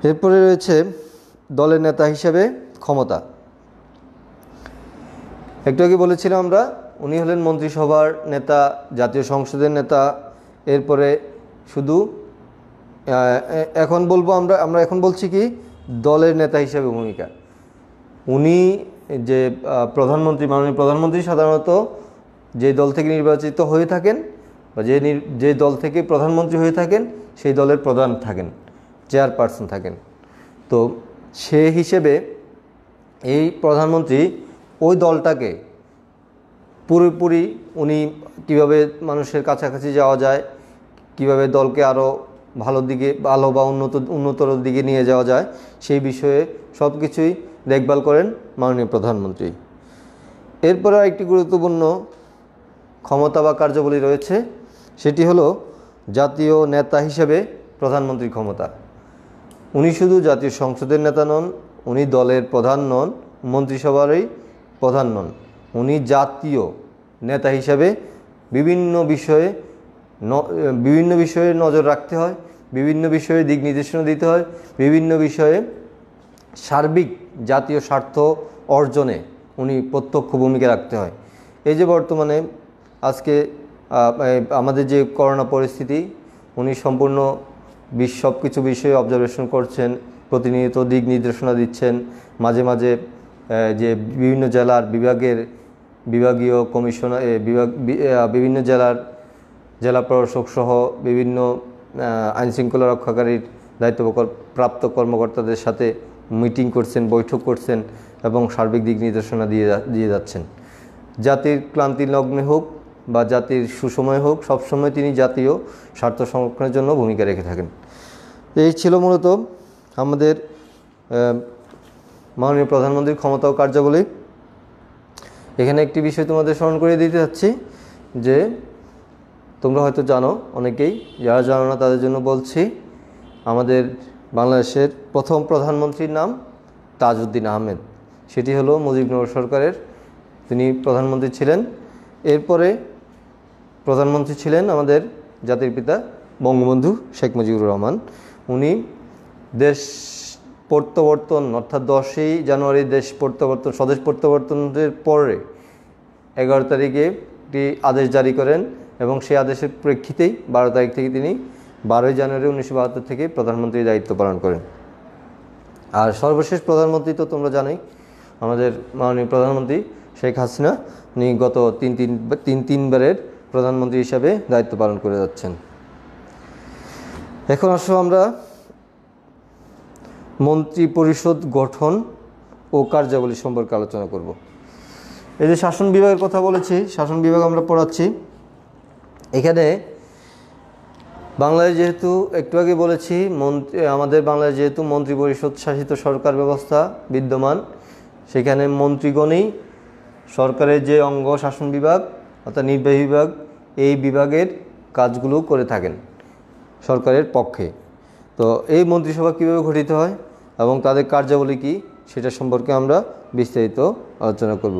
এরপরে রয়েছে দলের নেতা হিসেবে ক্ষমতা। একটু আগে বলেছিলাম আমরা, উনি হলেন মন্ত্রিসভার নেতা, জাতীয় সংসদের নেতা। এরপরে শুধু এখন বলবো আমরা এখন বলছি কি দলের নেতা হিসেবে ভূমিকা। উনি যে প্রধানমন্ত্রী, মাননীয় প্রধানমন্ত্রী সাধারণত যে দল থেকে নির্বাচিত হয়ে থাকেন বা যে দল থেকে প্রধানমন্ত্রী হয়ে থাকেন সেই দলের প্রধান থাকেন, চেয়ারপারসন থাকেন। তো সে হিসেবে এই প্রধানমন্ত্রী ওই দলটাকে পুরোপুরি উনি কীভাবে মানুষের কাছাকাছি যাওয়া যায়, কিভাবে দলকে আরও ভালো বা উন্নতর দিকে নিয়ে যাওয়া যায়, সেই বিষয়ে সব কিছুই দেখভাল করেন মাননীয় প্রধানমন্ত্রী। এরপরে একটি গুরুত্বপূর্ণ ক্ষমতা বা কার্যাবলী রয়েছে, সেটি হলো জাতীয় নেতা হিসেবে প্রধানমন্ত্রীর ক্ষমতা। উনি শুধু জাতীয় সংসদের নেতা নন, উনি দলের প্রধান নন, মন্ত্রিসভারই প্রধান নন, উনি জাতীয় নেতা হিসাবে বিভিন্ন বিষয়ে বিভিন্ন বিষয়ে নজর রাখতে হয়, বিভিন্ন বিষয়ে দিক নির্দেশনা দিতে হয়, বিভিন্ন বিষয়ে সার্বিক জাতীয় স্বার্থ অর্জনে উনি প্রত্যক্ষ ভূমিকা রাখতে হয়। এই যে বর্তমানে আজকে আমাদের যে করোনা পরিস্থিতি, উনি সম্পূর্ণ সব কিছু বিষয়ে অবজারভেশন করছেন, প্রতিনিয়ত দিক নির্দেশনা দিচ্ছেন, মাঝে মাঝে যে বিভিন্ন জেলার বিভাগীয় কমিশনার বিভিন্ন জেলা প্রশাসক সহ বিভিন্ন আইনশৃঙ্খলা রক্ষাকারীর দায়িত্বপ্রাপ্ত কর্মকর্তাদের সাথে মিটিং করছেন, বৈঠক করছেন এবং সার্বিক দিক নির্দেশনা দিয়ে যাচ্ছেন। জাতির ক্লান্তি লগ্নে হোক বা জাতির সুসময় হোক, সবসময় তিনি জাতীয় স্বার্থ সংরক্ষণের জন্য ভূমিকা রেখে থাকেন। এই ছিল মূলত আমাদের মাননীয় প্রধানমন্ত্রীর ক্ষমতা ও কার্যাবলী। এখানে একটি বিষয় তোমাদের স্মরণ করে দিতে চাচ্ছি যে তোমরা হয়তো জানো, অনেকেই, যারা জানো না তাদের জন্য বলছি, আমাদের বাংলাদেশের প্রথম প্রধানমন্ত্রীর নাম তাজউদ্দিন আহমেদ। সেটি হলো মুজিবনগর সরকারের, তিনি প্রধানমন্ত্রী ছিলেন। এরপরে প্রধানমন্ত্রী ছিলেন আমাদের জাতির পিতা বঙ্গবন্ধু শেখ মুজিবুর রহমান। উনি দেশ প্রত্যাবর্তন অর্থাৎ 10ই জানুয়ারি স্বদেশ প্রত্যাবর্তনের পরে 11 তারিখে একটি আদেশ জারি করেন এবং সেই আদেশের প্রেক্ষিতেই 12 তারিখ থেকে তিনি 12ই জানুয়ারি 1972 থেকে প্রধানমন্ত্রীর দায়িত্ব পালন করেন। আর সর্বশেষ প্রধানমন্ত্রী তো তোমরা জানোই, আমাদের মাননীয় প্রধানমন্ত্রী শেখ হাসিনা। উনি গত তিনবারের প্রধানমন্ত্রী হিসাবে দায়িত্ব পালন করে যাচ্ছেন। এখন আসো আমরা মন্ত্রী পরিষদ গঠন ও কার্যাবলী সম্পর্কে আলোচনা করব। এই যে শাসন বিভাগের কথা বলেছি, শাসন বিভাগ আমরা পড়াচ্ছি। এখানে বাংলাদেশ যেহেতু একটু আগে বলেছি আমাদের বাংলাদেশ যেহেতু মন্ত্রী পরিষদ শাসিত সরকার ব্যবস্থা বিদ্যমান, সেখানে মন্ত্রীগণই সরকারের যে অঙ্গ শাসন বিভাগ অর্থাৎ নির্বাহী বিভাগ, এই বিভাগের কাজগুলো করে থাকেন সরকারের পক্ষে। তো এই মন্ত্রিসভা কীভাবে গঠিত হয় এবং তাদের কার্যাবলী কী, সেটা সম্পর্কে আমরা বিস্তারিত আলোচনা করব।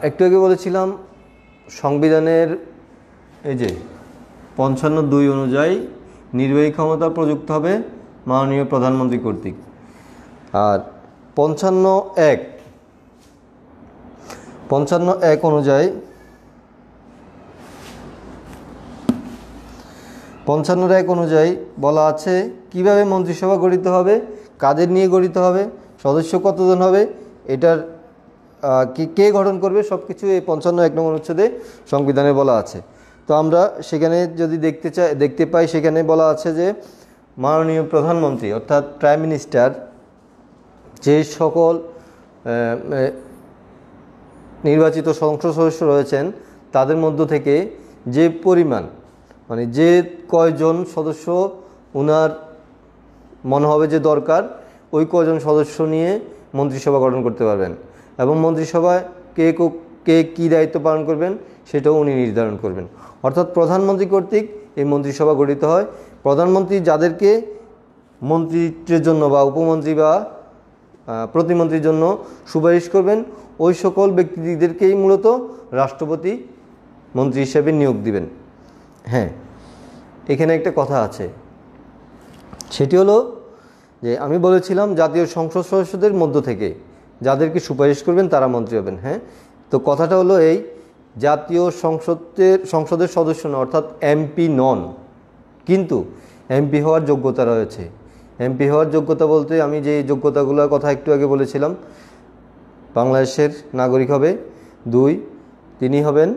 একটু আগে বলেছিলাম সংবিধানের এই যে 55(2) অনুযায়ী নির্বাহী ক্ষমতা প্রযুক্ত হবে মাননীয় প্রধানমন্ত্রী কর্তৃক। আর 55(1) অনুযায়ী 55(1) অনুযায়ী বলা আছে কিভাবে মন্ত্রিসভা গঠিত হবে, কাদের নিয়ে গঠিত হবে, সদস্য কতজন হবে, এটার কে গঠন করবে, সব কিছু এই 55(1) নং অনুচ্ছেদে সংবিধানে বলা আছে। তো আমরা সেখানে যদি দেখতে পাই, সেখানে বলা আছে যে মাননীয় প্রধানমন্ত্রী অর্থাৎ প্রাইম মিনিস্টার যে সকল নির্বাচিত সংসদ সদস্য রয়েছেন তাদের মধ্য থেকে যে পরিমাণ, মানে যে কয়জন সদস্য ওনার মনে হবে যে দরকার, ওই কয়জন সদস্য নিয়ে মন্ত্রিসভা গঠন করতে পারবেন এবং মন্ত্রিসভায় কে কী দায়িত্ব পালন করবেন সেটাও উনি নির্ধারণ করবেন। অর্থাৎ প্রধানমন্ত্রী কর্তৃক এই মন্ত্রিসভা গঠিত হয়। প্রধানমন্ত্রী যাদেরকে মন্ত্রীত্বের জন্য বা উপমন্ত্রী বা প্রতিমন্ত্রীর জন্য সুপারিশ করবেন, ওই সকল ব্যক্তিদেরকেই মূলত রাষ্ট্রপতি মন্ত্রী হিসেবে নিয়োগ দিবেন। হ্যাঁ, এখানে একটা কথা আছে, সেটি হলো যে আমি বলেছিলাম জাতীয় সংসদ সদস্যদের মধ্য থেকে যাদেরকে সুপারিশ করবেন তারা মন্ত্রী হবেন। হ্যাঁ, তো কথাটা হলো এই, জাতীয় সংসদের সদস্য নয় অর্থাৎ এমপি নন, কিন্তু এমপি হওয়ার যোগ্যতা রয়েছে। এমপি হওয়ার যোগ্যতা বলতে আমি যে যোগ্যতাগুলোর কথা একটু আগে বলেছিলাম, বাংলাদেশের নাগরিক হবে, 2 তিনি হবেন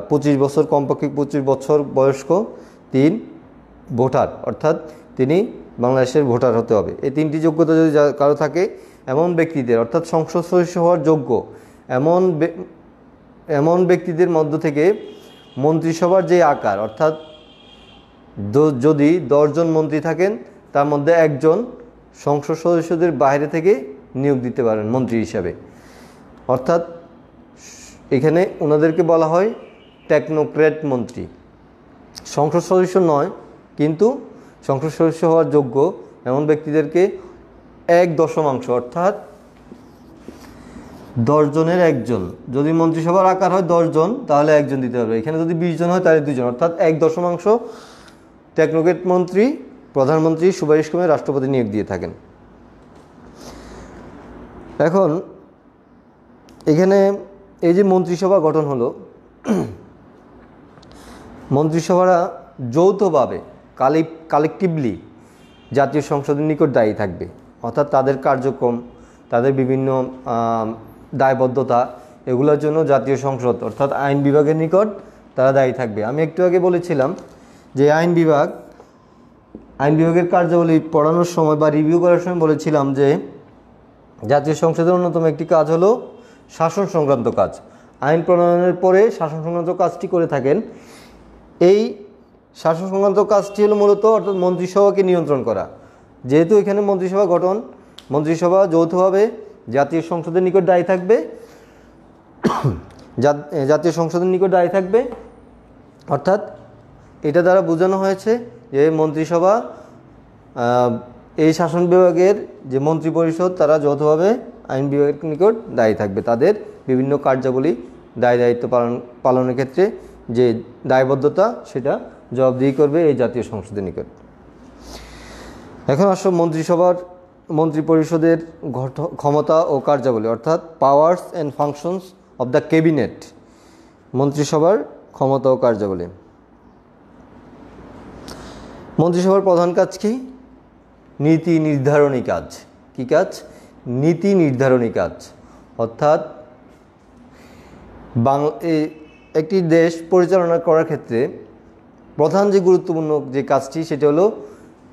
25 বছর, কমপক্ষে 25 বছর বয়স্ক, 3 ভোটার অর্থাৎ তিনি বাংলাদেশের ভোটার হতে হবে। এই 3টি যোগ্যতা যদি কারো থাকে, এমন ব্যক্তিদের অর্থাৎ সংসদ সদস্য হওয়ার যোগ্য এমন ব্যক্তিদের মধ্য থেকে মন্ত্রিসভার যে আকার, অর্থাৎ যদি 10 জন মন্ত্রী থাকেন তার মধ্যে একজন সংসদ সদস্যদের বাইরে থেকে নিয়োগ দিতে পারেন মন্ত্রী হিসাবে। অর্থাৎ এখানে ওনাদেরকে বলা হয় টেকনোক্র্যাট মন্ত্রী। সংসদ সদস্য নয়, কিন্তু সংসদ সদস্য হওয়ার যোগ্য এমন ব্যক্তিদেরকে 1/10 অর্থাৎ 10 জনের একজন, যদি মন্ত্রিসভার আকার হয় 10 জন তাহলে একজন দিতে হবে, এখানে যদি 20 জন হয় তাহলে 2 জন, অর্থাৎ 1/10 টেকনোক্রেট মন্ত্রী প্রধানমন্ত্রী সুপারিশক্রমে রাষ্ট্রপতি নিয়োগ দিয়ে থাকেন। এখন এখানে এই যে মন্ত্রিসভা গঠন হলো, মন্ত্রিসভারা যৌথভাবে কালেকটিভলি জাতীয় সংসদের নিকট দায়ী থাকবে, অর্থাৎ তাদের কার্যক্রম, তাদের বিভিন্ন দায়বদ্ধতা এগুলোর জন্য জাতীয় সংসদ অর্থাৎ আইন বিভাগের নিকট তারা দায়ী থাকবে। আমি একটু আগে বলেছিলাম যে আইন বিভাগের কার্যাবলী পড়ানোর সময় বা রিভিউ করার সময় বলেছিলাম যে জাতীয় সংসদের অন্যতম একটি কাজ হলো শাসন সংক্রান্ত কাজ। আইন প্রণয়নের পরে শাসন সংক্রান্ত কাজটি করে থাকেন। এই শাসন সংক্রান্ত কাজটি হলো মূলত অর্থাৎ মন্ত্রিসভাকে নিয়ন্ত্রণ করা। যেহেতু এখানে মন্ত্রিসভা গঠন, মন্ত্রিসভা যৌথভাবে জাতীয় সংসদের নিকট দায়ী থাকবে, জাতীয় সংসদের নিকট দায়ী থাকবে, অর্থাৎ এটা দ্বারা বোঝানো হয়েছে যে মন্ত্রিসভা এই শাসন বিভাগের যে মন্ত্রিপরিষদ তারা যৌথভাবে আইন বিভাগের নিকট দায়ী থাকবে, তাদের বিভিন্ন কার্যাবলী দায়িত্ব পালনের ক্ষেত্রে যে দায়বদ্ধতা সেটা জবাবদিহি করবে এই জাতীয় সংসদের নিকট। এখন আসো মন্ত্রিপরিষদের ক্ষমতা ও কার্যাবলী অর্থাৎ powers and functions of the cabinet. মন্ত্রিসভার ক্ষমতা ও কার্যাবলী। মন্ত্রিসভার প্রধান কাজ কি? নীতি নির্ধারণী কাজ। কি কাজ? নীতি নির্ধারণী কাজ। অর্থাৎ একটি দেশ পরিচালনা করার ক্ষেত্রে প্রধান যে গুরুত্বপূর্ণ যে কাজটি সেটা হলো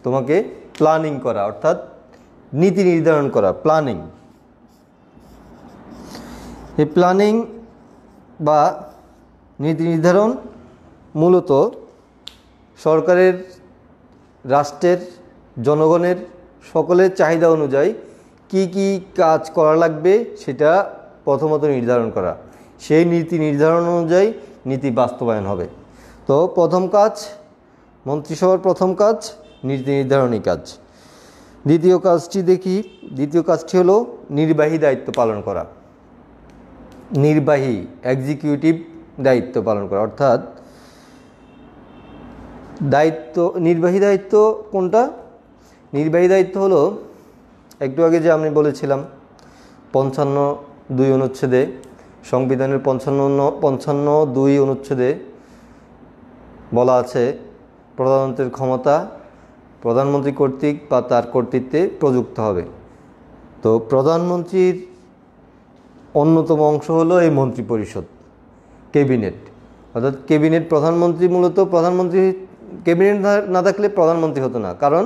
তোমাকে প্ল্যানিং করা, অর্থাৎ নীতি নির্ধারণ করা, প্ল্যানিং। এই প্ল্যানিং বা নীতি নির্ধারণ মূলত সরকারের, রাষ্ট্রের, জনগণের সকলের চাহিদা অনুযায়ী কি কি কাজ করা লাগবে সেটা প্রথমত নির্ধারণ করা, সেই নীতি নির্ধারণ অনুযায়ী নীতি বাস্তবায়ন হবে। তো প্রথম কাজ, মন্ত্রিসভার প্রথম কাজ নীতি নির্ধারণী কাজ। দ্বিতীয় কাজটি দেখি, দ্বিতীয় কাজটি হলো নির্বাহী দায়িত্ব পালন করা। নির্বাহী, এক্সিকিউটিভ দায়িত্ব পালন করা, অর্থাৎ নির্বাহী দায়িত্ব কোনটা? নির্বাহী দায়িত্ব হলো একটু আগে যে আমি বলেছিলাম 55(2) অনুচ্ছেদে, সংবিধানের 55(2) অনুচ্ছেদে বলা আছে প্রধানমন্ত্রীর ক্ষমতা প্রধানমন্ত্রী কর্তৃক বা তার কর্তৃত্বে প্রযুক্ত হবে। তো প্রধানমন্ত্রীর অন্যতম অংশ হলো এই মন্ত্রিপরিষদ, ক্যাবিনেট। অর্থাৎ ক্যাবিনেট, প্রধানমন্ত্রী মূলত ক্যাবিনেট না থাকলে প্রধানমন্ত্রী হতো না, কারণ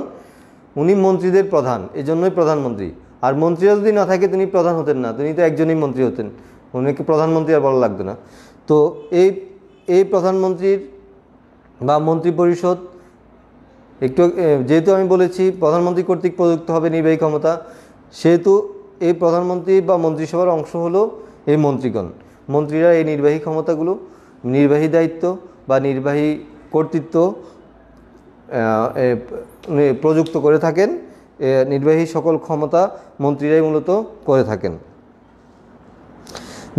উনি মন্ত্রীদের প্রধান, এই জন্যই প্রধানমন্ত্রী। আর মন্ত্রীরা যদি না থাকে তিনি প্রধান হতেন না, তিনি তো একজনই মন্ত্রী হতেন, উনিকে প্রধানমন্ত্রী আর বলা লাগতো না। তো এই প্রধানমন্ত্রীর বা মন্ত্রিপরিষদ একটু যেহেতু আমি বলেছি প্রধানমন্ত্রী কর্তৃক প্রযুক্ত হবে নির্বাহী ক্ষমতা, সেহেতু এই প্রধানমন্ত্রী বা মন্ত্রিসভার অংশ হলো এই মন্ত্রীগণ। মন্ত্রীরা এই নির্বাহী ক্ষমতাগুলো, নির্বাহী দায়িত্ব বা নির্বাহী কর্তৃত্ব প্রযুক্ত করে থাকেন। নির্বাহী সকল ক্ষমতা মন্ত্রীরাই মূলত করে থাকেন।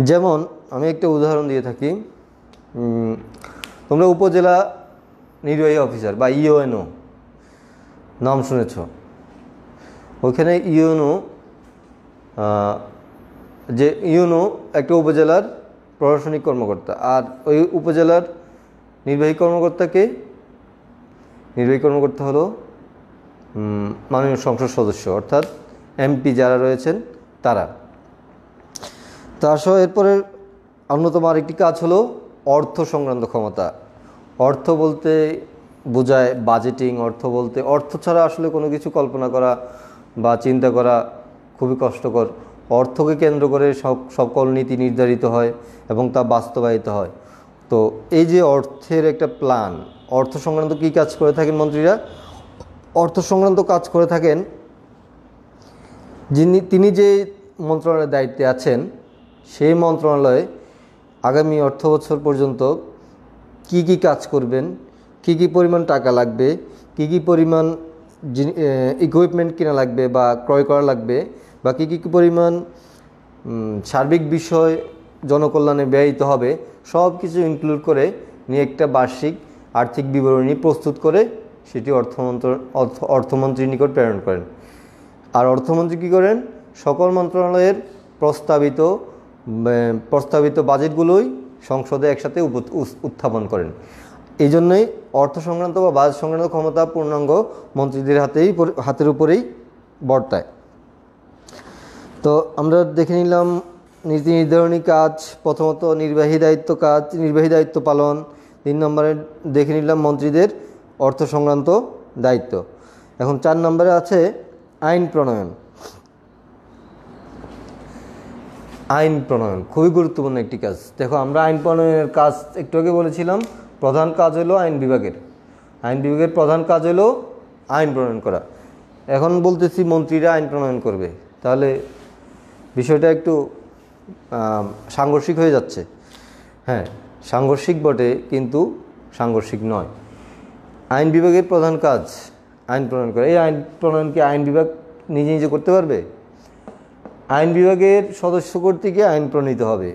যেমন আমি একটা উদাহরণ দিয়ে থাকি, তোমরা উপজেলা নির্বাহী অফিসার বা ইউএনও নাম শুনেছ। ওইখানে ইউএনও একটা উপজেলার প্রশাসনিক কর্মকর্তা, আর ওই উপজেলার নির্বাহী কর্মকর্তা হলো মাননীয় সংসদ সদস্য, অর্থাৎ এমপি যারা রয়েছেন তারা। তার সহ এরপরের অন্যতম আরেকটি কাজ হলো অর্থ সংক্রান্ত ক্ষমতা। অর্থ বলতে বোঝায় বাজেটিং। অর্থ ছাড়া আসলে কোনো কিছু কল্পনা করা বা চিন্তা করা খুবই কষ্টকর। অর্থকে কেন্দ্র করে সকল নীতি নির্ধারিত হয় এবং তা বাস্তবায়িত হয়। তো এই যে অর্থের একটা প্ল্যান, অর্থ সংক্রান্ত কী কাজ করে থাকেন মন্ত্রীরা? অর্থ সংক্রান্ত কাজ করে থাকেন তিনি যে মন্ত্রণালয়ের দায়িত্বে আছেন সেই মন্ত্রণালয়ে আগামী অর্থ বছর পর্যন্ত কি কি কাজ করবেন, কি কি পরিমাণ টাকা লাগবে, কি কি পরিমাণ ইকুইপমেন্ট কেনা লাগবে বা ক্রয় করা লাগবে, বা কি কি পরিমাণ সার্বিক বিষয় জনকল্যাণে ব্যয়িত হবে সব কিছু ইনক্লুড করে নিয়ে একটা বার্ষিক আর্থিক বিবরণী প্রস্তুত করে সেটি অর্থমন্ত্রীর নিকট প্রেরণ করেন। আর অর্থমন্ত্রী কী করেন? সকল মন্ত্রণালয়ের প্রস্তাবিত বাজেটগুলোই সংসদে একসাথে উত্থাপন করেন। এই জন্যই অর্থ সংক্রান্ত বা বাজেট সংক্রান্ত ক্ষমতা পূর্ণাঙ্গ মন্ত্রীদের হাতের উপরেই বর্তায়। তো আমরা দেখে নিলাম নীতি নির্ধারণী কাজ, প্রথমত নির্বাহী দায়িত্ব পালন। 3 নম্বরে দেখে নিলাম মন্ত্রীদের অর্থ সংক্রান্ত দায়িত্ব। এখন 4 নম্বরে আছে আইন প্রণয়ন। আইন প্রণয়ন খুবই গুরুত্বপূর্ণ একটি কাজ। দেখো, আমরা আইন প্রণয়নের কাজ একটু আগে বলেছিলাম, প্রধান কাজ হলো আইন বিভাগের প্রধান কাজ হলো আইন প্রণয়ন করা। এখন বলতেছি মন্ত্রীরা আইন প্রণয়ন করবে, তাহলে বিষয়টা একটু সাংঘর্ষিক হয়ে যাচ্ছে। হ্যাঁ, সাংঘর্ষিক বটে, কিন্তু সাংঘর্ষিক নয়। আইন বিভাগের প্রধান কাজ আইন প্রণয়ন করা। এই আইন প্রণয়ন কি আইন বিভাগ নিজে নিজে করতে পারবে? আইন বিভাগের সদস্য কর্তৃক আইন প্রণীত হবে,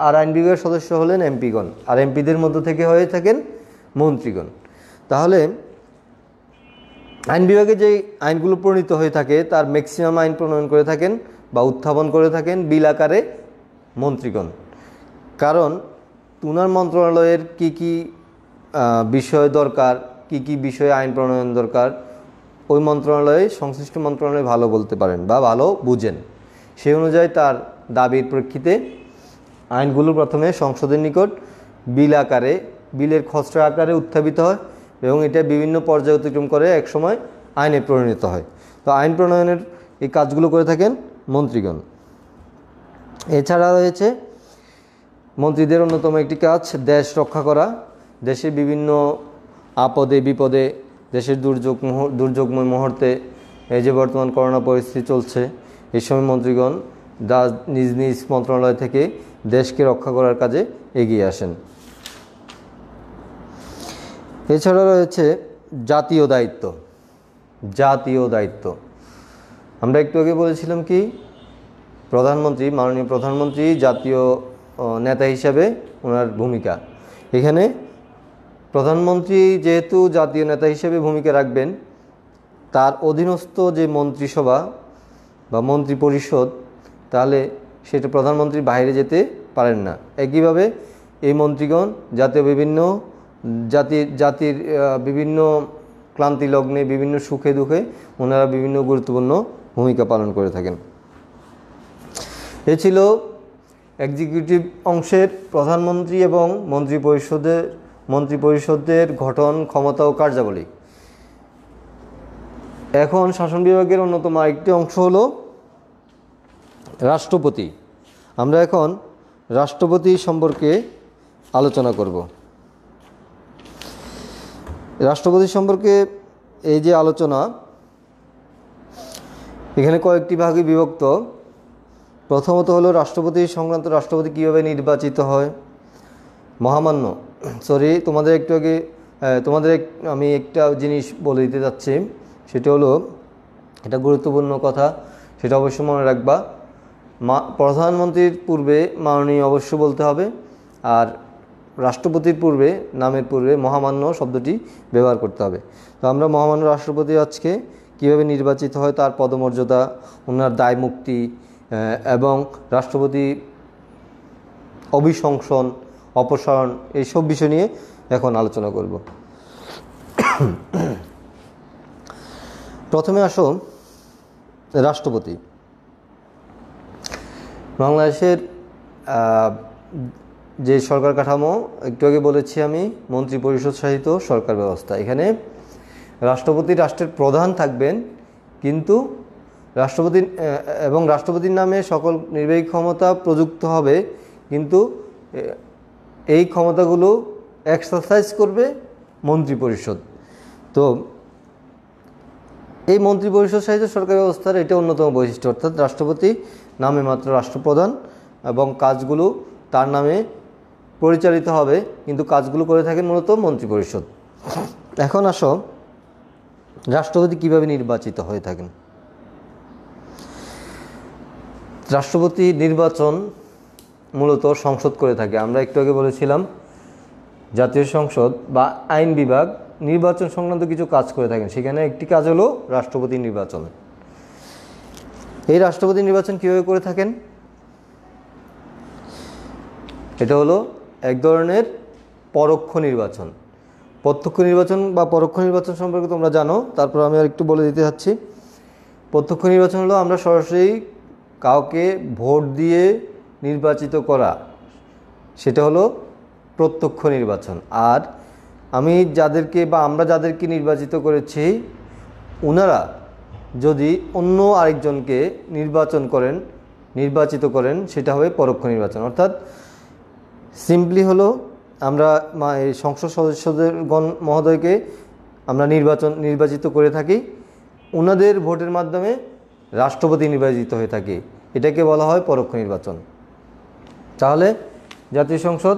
আর আইন বিভাগের সদস্য হলেন এমপিগণ, আর এমপিদের মধ্য থেকে হয়ে থাকেন মন্ত্রীগণ। তাহলে আইন বিভাগে যে আইনগুলো প্রণীত হয়ে থাকে তার ম্যাক্সিমাম আইন প্রণয়ন করে থাকেন বা উত্থাপন করে থাকেন বিল আকারে মন্ত্রীগণ। কারণ তুনার মন্ত্রণালয়ের কি কি বিষয় দরকার, কি কি বিষয়ে আইন প্রণয়ন দরকার, ওই মন্ত্রণালয়ে সংশ্লিষ্ট মন্ত্রণালয় ভালো বলতে পারেন বা ভালো বুঝেন। সেই অনুযায়ী তার দাবির প্রেক্ষিতে আইনগুলো প্রথমে সংসদের নিকট বিলের খসড়া আকারে উত্থাপিত হয় এবং এটা বিভিন্ন পর্যায়ে অতিক্রম করে একসময় আইনে পরিণত হয়। তো আইন প্রণয়নের এই কাজগুলো করে থাকেন মন্ত্রীগণ। এছাড়া রয়েছে মন্ত্রীদের অন্যতম একটি কাজ দেশ রক্ষা করা। দেশের বিভিন্ন আপদে বিপদে, দেশের দুর্যোগময় মুহূর্তে, এই যে বর্তমান করোনা পরিস্থিতি চলছে, এই সময় মন্ত্রীগণ নিজ নিজ মন্ত্রণালয় থেকে দেশকে রক্ষা করার কাজে এগিয়ে আসেন। এছাড়া রয়েছে জাতীয় দায়িত্ব। আমরা একটু আগে বলেছিলাম কি, মাননীয় প্রধানমন্ত্রী জাতীয় নেতা হিসাবে ওনার ভূমিকা। এখানে প্রধানমন্ত্রী যেহেতু জাতীয় নেতা হিসেবে ভূমিকা রাখবেন, তার অধীনস্থ যে মন্ত্রিসভা বা মন্ত্রী পরিষদ, তাহলে সেটা প্রধানমন্ত্রীর বাইরে যেতে পারেন না। একইভাবে এই মন্ত্রীগণ জাতির বিভিন্ন ক্লান্তি লগ্নে, বিভিন্ন সুখে দুঃখে ওনারা বিভিন্ন গুরুত্বপূর্ণ ভূমিকা পালন করে থাকেন। এ ছিল এক্সিকিউটিভ অংশের প্রধানমন্ত্রী এবং মন্ত্রী পরিষদের গঠন, ক্ষমতা ও কার্যাবলী। এখন শাসন বিভাগের অন্যতম আরেকটি অংশ হলো রাষ্ট্রপতি। আমরা এখন রাষ্ট্রপতি সম্পর্কে আলোচনা করব। রাষ্ট্রপতি সম্পর্কে এই যে আলোচনা, এখানে কয়েকটি ভাগে বিভক্ত। প্রথমত হলো রাষ্ট্রপতি সংক্রান্ত, রাষ্ট্রপতি কীভাবে নির্বাচিত হয়। আমি একটা জিনিস বলে দিতে যাচ্ছি, সেটা হলো, এটা গুরুত্বপূর্ণ কথা, সেটা অবশ্যই মনে রাখবা। প্রধানমন্ত্রীর পূর্বে মাননীয় অবশ্য বলতে হবে, আর রাষ্ট্রপতির পূর্বে, নামের পূর্বে মহামান্য শব্দটি ব্যবহার করতে হবে। তো আমরা মহামান্য রাষ্ট্রপতি আজকে কীভাবে নির্বাচিত হয়, তার পদমর্যাদা, ওনার দায় মুক্তি এবং রাষ্ট্রপতি অভিশংসন, অপসারণ, এইসব বিষয় নিয়ে এখন আলোচনা করব। প্রথমে আসো রাষ্ট্রপতি। বাংলাদেশের যে সরকার কাঠামো, একটু আগে বলেছি আমি, মন্ত্রী পরিষদ শাসিত সরকার ব্যবস্থা। এখানে রাষ্ট্রপতি রাষ্ট্রের প্রধান থাকবেন, কিন্তু রাষ্ট্রপতির নামে সকল নির্বাহী ক্ষমতা প্রযুক্ত হবে, কিন্তু এই ক্ষমতাগুলো এক্সারসাইজ করবে মন্ত্রী পরিষদ। তো এই মন্ত্রী পরিষদ শাসিত সরকার ব্যবস্থার এটা অন্যতম বৈশিষ্ট্য, অর্থাৎ রাষ্ট্রপতি নামে মাত্র রাষ্ট্রপ্রধান এবং কাজগুলো তার নামে পরিচালিত হবে, কিন্তু কাজগুলো করে থাকেন মূলত মন্ত্রী পরিষদ। এখন আসো রাষ্ট্রপতি কিভাবে নির্বাচিত হয়ে থাকেন। রাষ্ট্রপতি নির্বাচন মূলত সংসদ করে থাকে। আমরা একটু আগে বলেছিলাম জাতীয় সংসদ বা আইন বিভাগ নির্বাচন সংক্রান্ত কিছু কাজ করে থাকেন, সেখানে একটি কাজ হলো রাষ্ট্রপতি নির্বাচন। এই রাষ্ট্রপতি নির্বাচন কীভাবে করে থাকেন? এটা হলো এক ধরনের পরোক্ষ নির্বাচন। প্রত্যক্ষ নির্বাচন বা পরোক্ষ নির্বাচন সম্পর্কে তোমরা জানো, তারপর আমি আর একটু বলে দিতে চাচ্ছি। প্রত্যক্ষ নির্বাচন হলো আমরা সরাসরি কাউকে ভোট দিয়ে নির্বাচিত করা, সেটা হলো প্রত্যক্ষ নির্বাচন। আর আমি যাদেরকে বা আমরা যাদেরকে নির্বাচিত করেছি ওনারা যদি অন্য আরেকজনকে নির্বাচিত করেন সেটা হবে পরোক্ষ নির্বাচন। অর্থাৎ সিম্পলি হলো আমরা সংসদ সদস্যদের মহোদয়কে আমরা নির্বাচিত করে থাকি, ওনাদের ভোটের মাধ্যমে রাষ্ট্রপতি নির্বাচিত হয়ে থাকে, এটাকে বলা হয় পরোক্ষ নির্বাচন। তাহলে জাতীয় সংসদ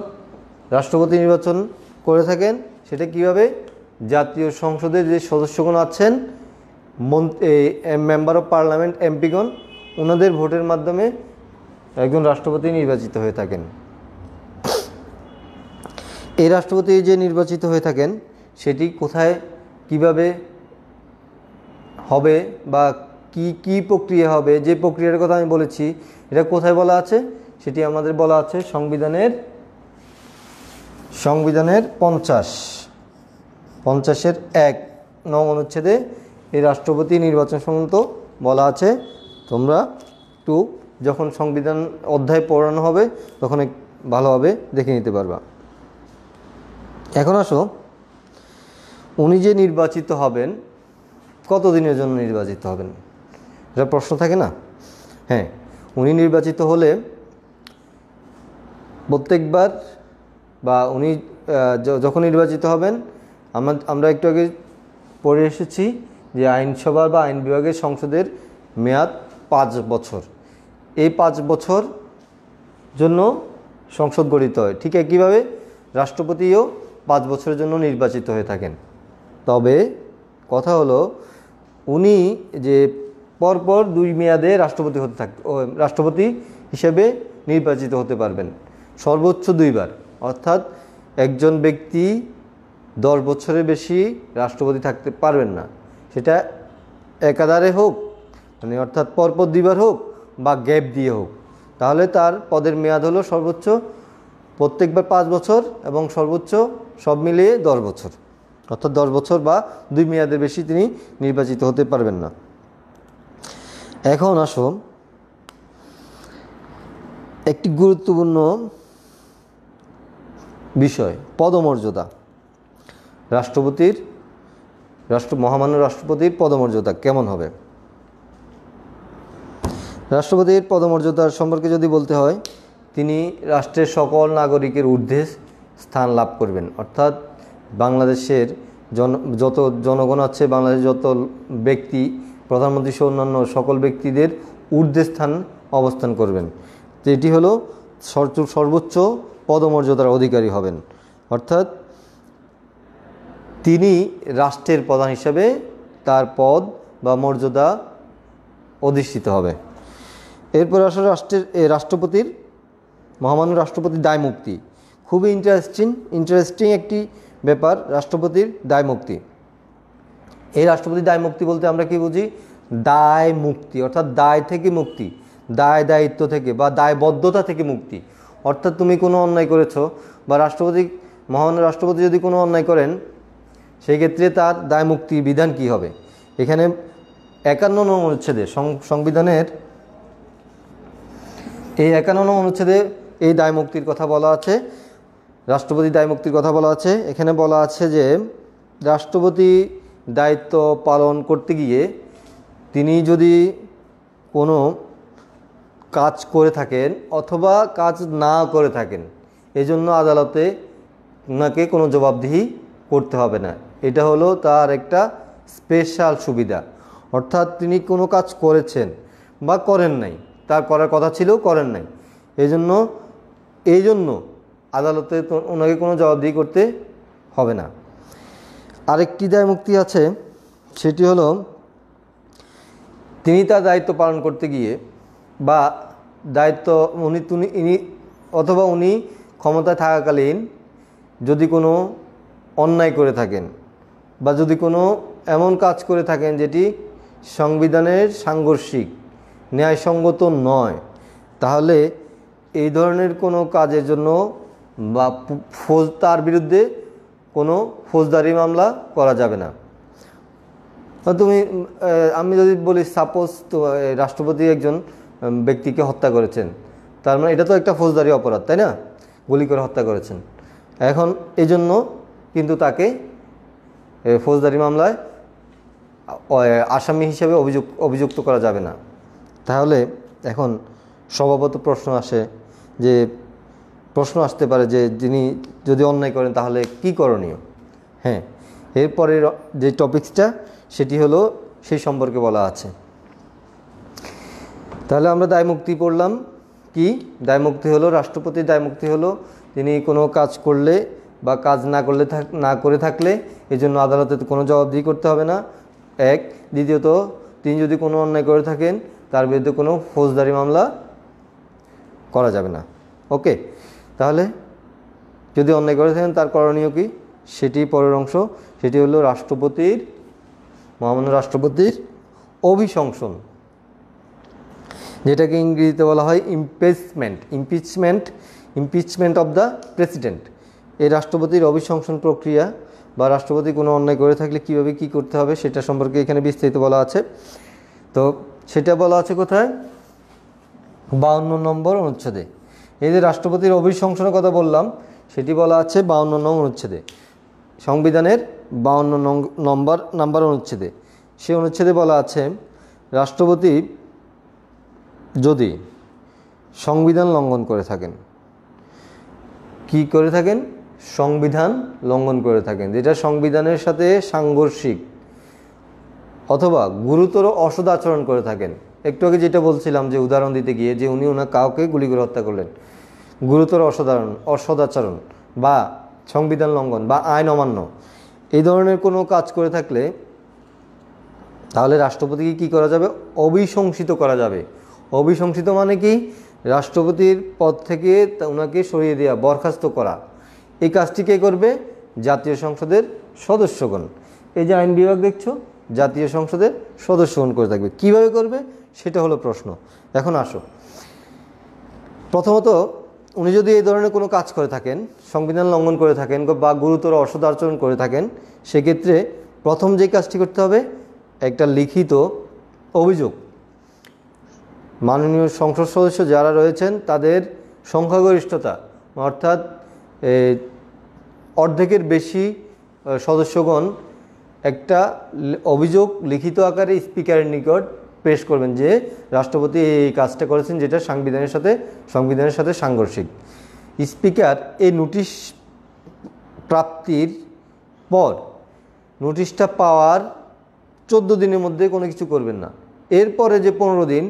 রাষ্ট্রপতি নির্বাচন করে থাকেন, সেটা কিভাবে? জাতীয় সংসদের যে সদস্যগণ আছেন, মেম্বার অফ পার্লামেন্ট, এমপিগণ, ওনাদের ভোটের মাধ্যমে একজন রাষ্ট্রপতি নির্বাচিত হয়ে থাকেন। এই রাষ্ট্রপতি যে নির্বাচিত হয়ে থাকেন সেটি কোথায় কিভাবে হবে বা কি প্রক্রিয়া হবে, যে প্রক্রিয়ার কথা আমি বলেছি এটা কোথায় বলা আছে? সেটি আমাদের বলা আছে সংবিধানের 50-এর 1 নং অনুচ্ছেদে এই রাষ্ট্রপতি নির্বাচন সংক্রান্ত বলা আছে। তোমরা একটু যখন সংবিধান অধ্যায় পড়ানো হবে তখন ভালোভাবে দেখে নিতে পারবা। এখন আসো, উনি যে নির্বাচিত হবেন কতদিনের জন্য নির্বাচিত হবেন, এটা প্রশ্ন থাকে না? হ্যাঁ, উনি নির্বাচিত হলে প্রত্যেকবার বা উনি যখন নির্বাচিত হবেন, আমরা একটু আগে পড়ে এসেছি যে আইনসভা বা আইন বিভাগের সংসদের মেয়াদ 5 বছর। এই 5 বছর জন্য সংসদ গঠিত হয়। ঠিক একইভাবে রাষ্ট্রপতিও 5 বছরের জন্য নির্বাচিত হয়ে থাকেন। তবে কথা হলো উনি যে পরপর 2 মেয়াদে রাষ্ট্রপতি হিসেবে নির্বাচিত হতে পারবেন, সর্বোচ্চ 2 বার। অর্থাৎ একজন ব্যক্তি 10 বছরের বেশি রাষ্ট্রপতি থাকতে পারবেন না, সেটা একাধারে হোক, মানে অর্থাৎ পরপর 2 বার হোক বা গ্যাপ দিয়ে হোক। তাহলে তার পদের মেয়াদ হলো সর্বোচ্চ প্রত্যেকবার 5 বছর এবং সর্বোচ্চ সব মিলিয়ে 10 বছর। অর্থাৎ 10 বছর বা 2 মেয়াদের বেশি তিনি নির্বাচিত হতে পারবেন না। এখন আসো, একটি গুরুত্বপূর্ণ বিষয় পদমর্যাদা। মহামান্য রাষ্ট্রপতির পদমর্যাদা কেমন হবে? রাষ্ট্রপতির পদমর্যাদার সম্পর্কে যদি বলতে হয়, তিনি রাষ্ট্রের সকল নাগরিকের ঊর্ধ্বে স্থান লাভ করবেন। অর্থাৎ বাংলাদেশের যত জনগণ আছে, বাংলাদেশের যত ব্যক্তি, প্রধানমন্ত্রী সহ অন্যান্য সকল ব্যক্তিদের ঊর্ধ্বে স্থান অবস্থান করবেন। তো এটি হলো সর্বোচ্চ পদমর্যাদার অধিকারী হবেন। অর্থাৎ তিনি রাষ্ট্রের প্রধান হিসেবে তার পদ বা মর্যাদা অধিষ্ঠিত হবে। এরপর আসলে রাষ্ট্রপতির মহামান্য রাষ্ট্রপতির দায় মুক্তি খুবই ইন্টারেস্টিং একটি ব্যাপার। রাষ্ট্রপতির দায় মুক্তি, এই রাষ্ট্রপতির দায় মুক্তি বলতে আমরা কি বুঝি? দায় মুক্তি অর্থাৎ দায় থেকে মুক্তি, দায়িত্ব থেকে বা দায়বদ্ধতা থেকে মুক্তি। অর্থাৎ তুমি কোনো অন্যায় করেছো বা মহামান্য রাষ্ট্রপতি যদি কোনো অন্যায় করেন, সেই ক্ষেত্রে তার দায় মুক্তি বিধান কি হবে? এখানে 51 নং অনুচ্ছেদে সংবিধানের এই 51 নং অনুচ্ছেদে এই দায় মুক্তির কথা বলা আছে, রাষ্ট্রপতির দায় মুক্তির কথা বলা আছে। এখানে বলা আছে যে রাষ্ট্রপতি দায়িত্ব পালন করতে গিয়ে তিনি যদি কোনো কাজ করে থাকেন অথবা কাজ না করে থাকেন, এজন্য আদালতে ওনাকে কোনো জবাবদিহি করতে হবে না। এটা হলো তার একটা স্পেশাল সুবিধা। অর্থাৎ তিনি কোনো কাজ করেছেন বা করেন নাই, তার করার কথা ছিল, করেন নাই, এই জন্য আদালতে ওনাকে কোনো জবাবদিহি করতে হবে না। আরেকটি দায় মুক্তি আছে, সেটি হলো তিনি তার দায়িত্ব পালন করতে গিয়ে বা দায়িত্ব ইনি অথবা উনি ক্ষমতায় থাকাকালীন যদি কোনো অন্যায় করে থাকেন বা যদি কোনো এমন কাজ করে থাকেন যেটি সংবিধানের সাংঘর্ষিক, ন্যায়সঙ্গত নয়, তাহলে এই ধরনের কোনো কাজের জন্য বা তার বিরুদ্ধে কোনো ফৌজদারি মামলা করা যাবে না। আমি যদি বলি সাপোজ তো রাষ্ট্রপতি একজন ব্যক্তিকে হত্যা করেছেন, তার মানে এটা তো একটা ফৌজদারি অপরাধ, তাই না? গুলি করে হত্যা করেছেন। এখন এই জন্য কিন্তু তাকে ফৌজদারি মামলায় আসামি হিসেবে অভিযুক্ত করা যাবে না। তাহলে এখন স্বভাবত প্রশ্ন আসতে পারে যে যিনি যদি অন্যায় করেন তাহলে কি করণীয়? হ্যাঁ, এরপরের যে টপিকসটা সেটি হলো সেই সম্পর্কে বলা আছে। তাহলে আমরা দায়মুক্তি পড়লাম। কি দায়মুক্তি হলো? রাষ্ট্রপতির দায়মুক্তি হলো তিনি কোনো কাজ করলে বা কাজ না করে থাকলে এই জন্য আদালতে কোনো জবাবদিহি করতে হবে না, এক। দ্বিতীয়ত, তিনি যদি কোনো অন্যায় করে থাকেন তার বিরুদ্ধে কোনো ফৌজদারি মামলা করা যাবে না। ওকে, তাহলে যদি অন্যায় করে থাকেন তার করণীয় কি সেটি পরের অংশ। সেটি হলো মহামান্য রাষ্ট্রপতির অভিশংসন, যেটাকে ইংরেজিতে বলা হয় ইমপিচমেন্ট অফ দ্য প্রেসিডেন্ট। এই রাষ্ট্রপতির অভিশংসন প্রক্রিয়া বা রাষ্ট্রপতি কোনো অন্যায় করে থাকলে কীভাবে কী করতে হবে সেটা সম্পর্কে এখানে বিস্তারিত বলা আছে। তো সেটা বলা আছে কোথায়? 52 নম্বর অনুচ্ছেদে। এই যে রাষ্ট্রপতির অভিশংসনের কথা বললাম সেটি বলা আছে 52 নং অনুচ্ছেদে, সংবিধানের 52 নম্বর অনুচ্ছেদে। সেই অনুচ্ছেদে বলা আছে রাষ্ট্রপতি যদি সংবিধান লঙ্ঘন করে থাকেন, কি করে থাকেন? সংবিধান লঙ্ঘন করে থাকেন, যেটা সংবিধানের সাথে সাংঘর্ষিক অথবা গুরুতর অসদাচরণ করে থাকেন। একটু আগে যেটা বলছিলাম যে উদাহরণ দিতে গিয়ে যে উনি ওনার কাউকে গুলি করে হত্যা করলেন, গুরুতর অসদাচরণ বা সংবিধান লঙ্ঘন বা আইন অমান্য এই ধরনের কোনো কাজ করে থাকলে তাহলে রাষ্ট্রপতিকে কী করা যাবে? অভিশংসিত করা যাবে। অভিশংসিত মানে কি? রাষ্ট্রপতির পদ থেকে ওনাকে সরিয়ে দেওয়া, বরখাস্ত করা। এই কাজটি কে করবে? জাতীয় সংসদের সদস্যগণ। এই যে আইন বিভাগ দেখছো, জাতীয় সংসদের সদস্যগণ করে থাকবে। কিভাবে করবে সেটা হলো প্রশ্ন। এখন আসো, প্রথমত উনি যদি এই ধরনের কোনো কাজ করে থাকেন, সংবিধান লঙ্ঘন করে থাকেন বা গুরুতর অসদাচরণ করে থাকেন, সেক্ষেত্রে প্রথম যে কাজটি করতে হবে একটা লিখিত অভিযোগ মাননীয় সংসদ সদস্য যারা রয়েছেন তাদের সংখ্যাগরিষ্ঠতা অর্থাৎ অর্ধেকের বেশি সদস্যগণ একটা অভিযোগ লিখিত আকারে স্পিকারের নিকট পেশ করবেন যে রাষ্ট্রপতি এই কাজটা করেছেন যেটা সংবিধানের সাথে সাংঘর্ষিক। স্পিকার এই নোটিশ প্রাপ্তির পর নোটিশটা পাওয়ার 14 দিনের মধ্যে কোনো কিছু করবেন না। এরপরে যে 15 দিন,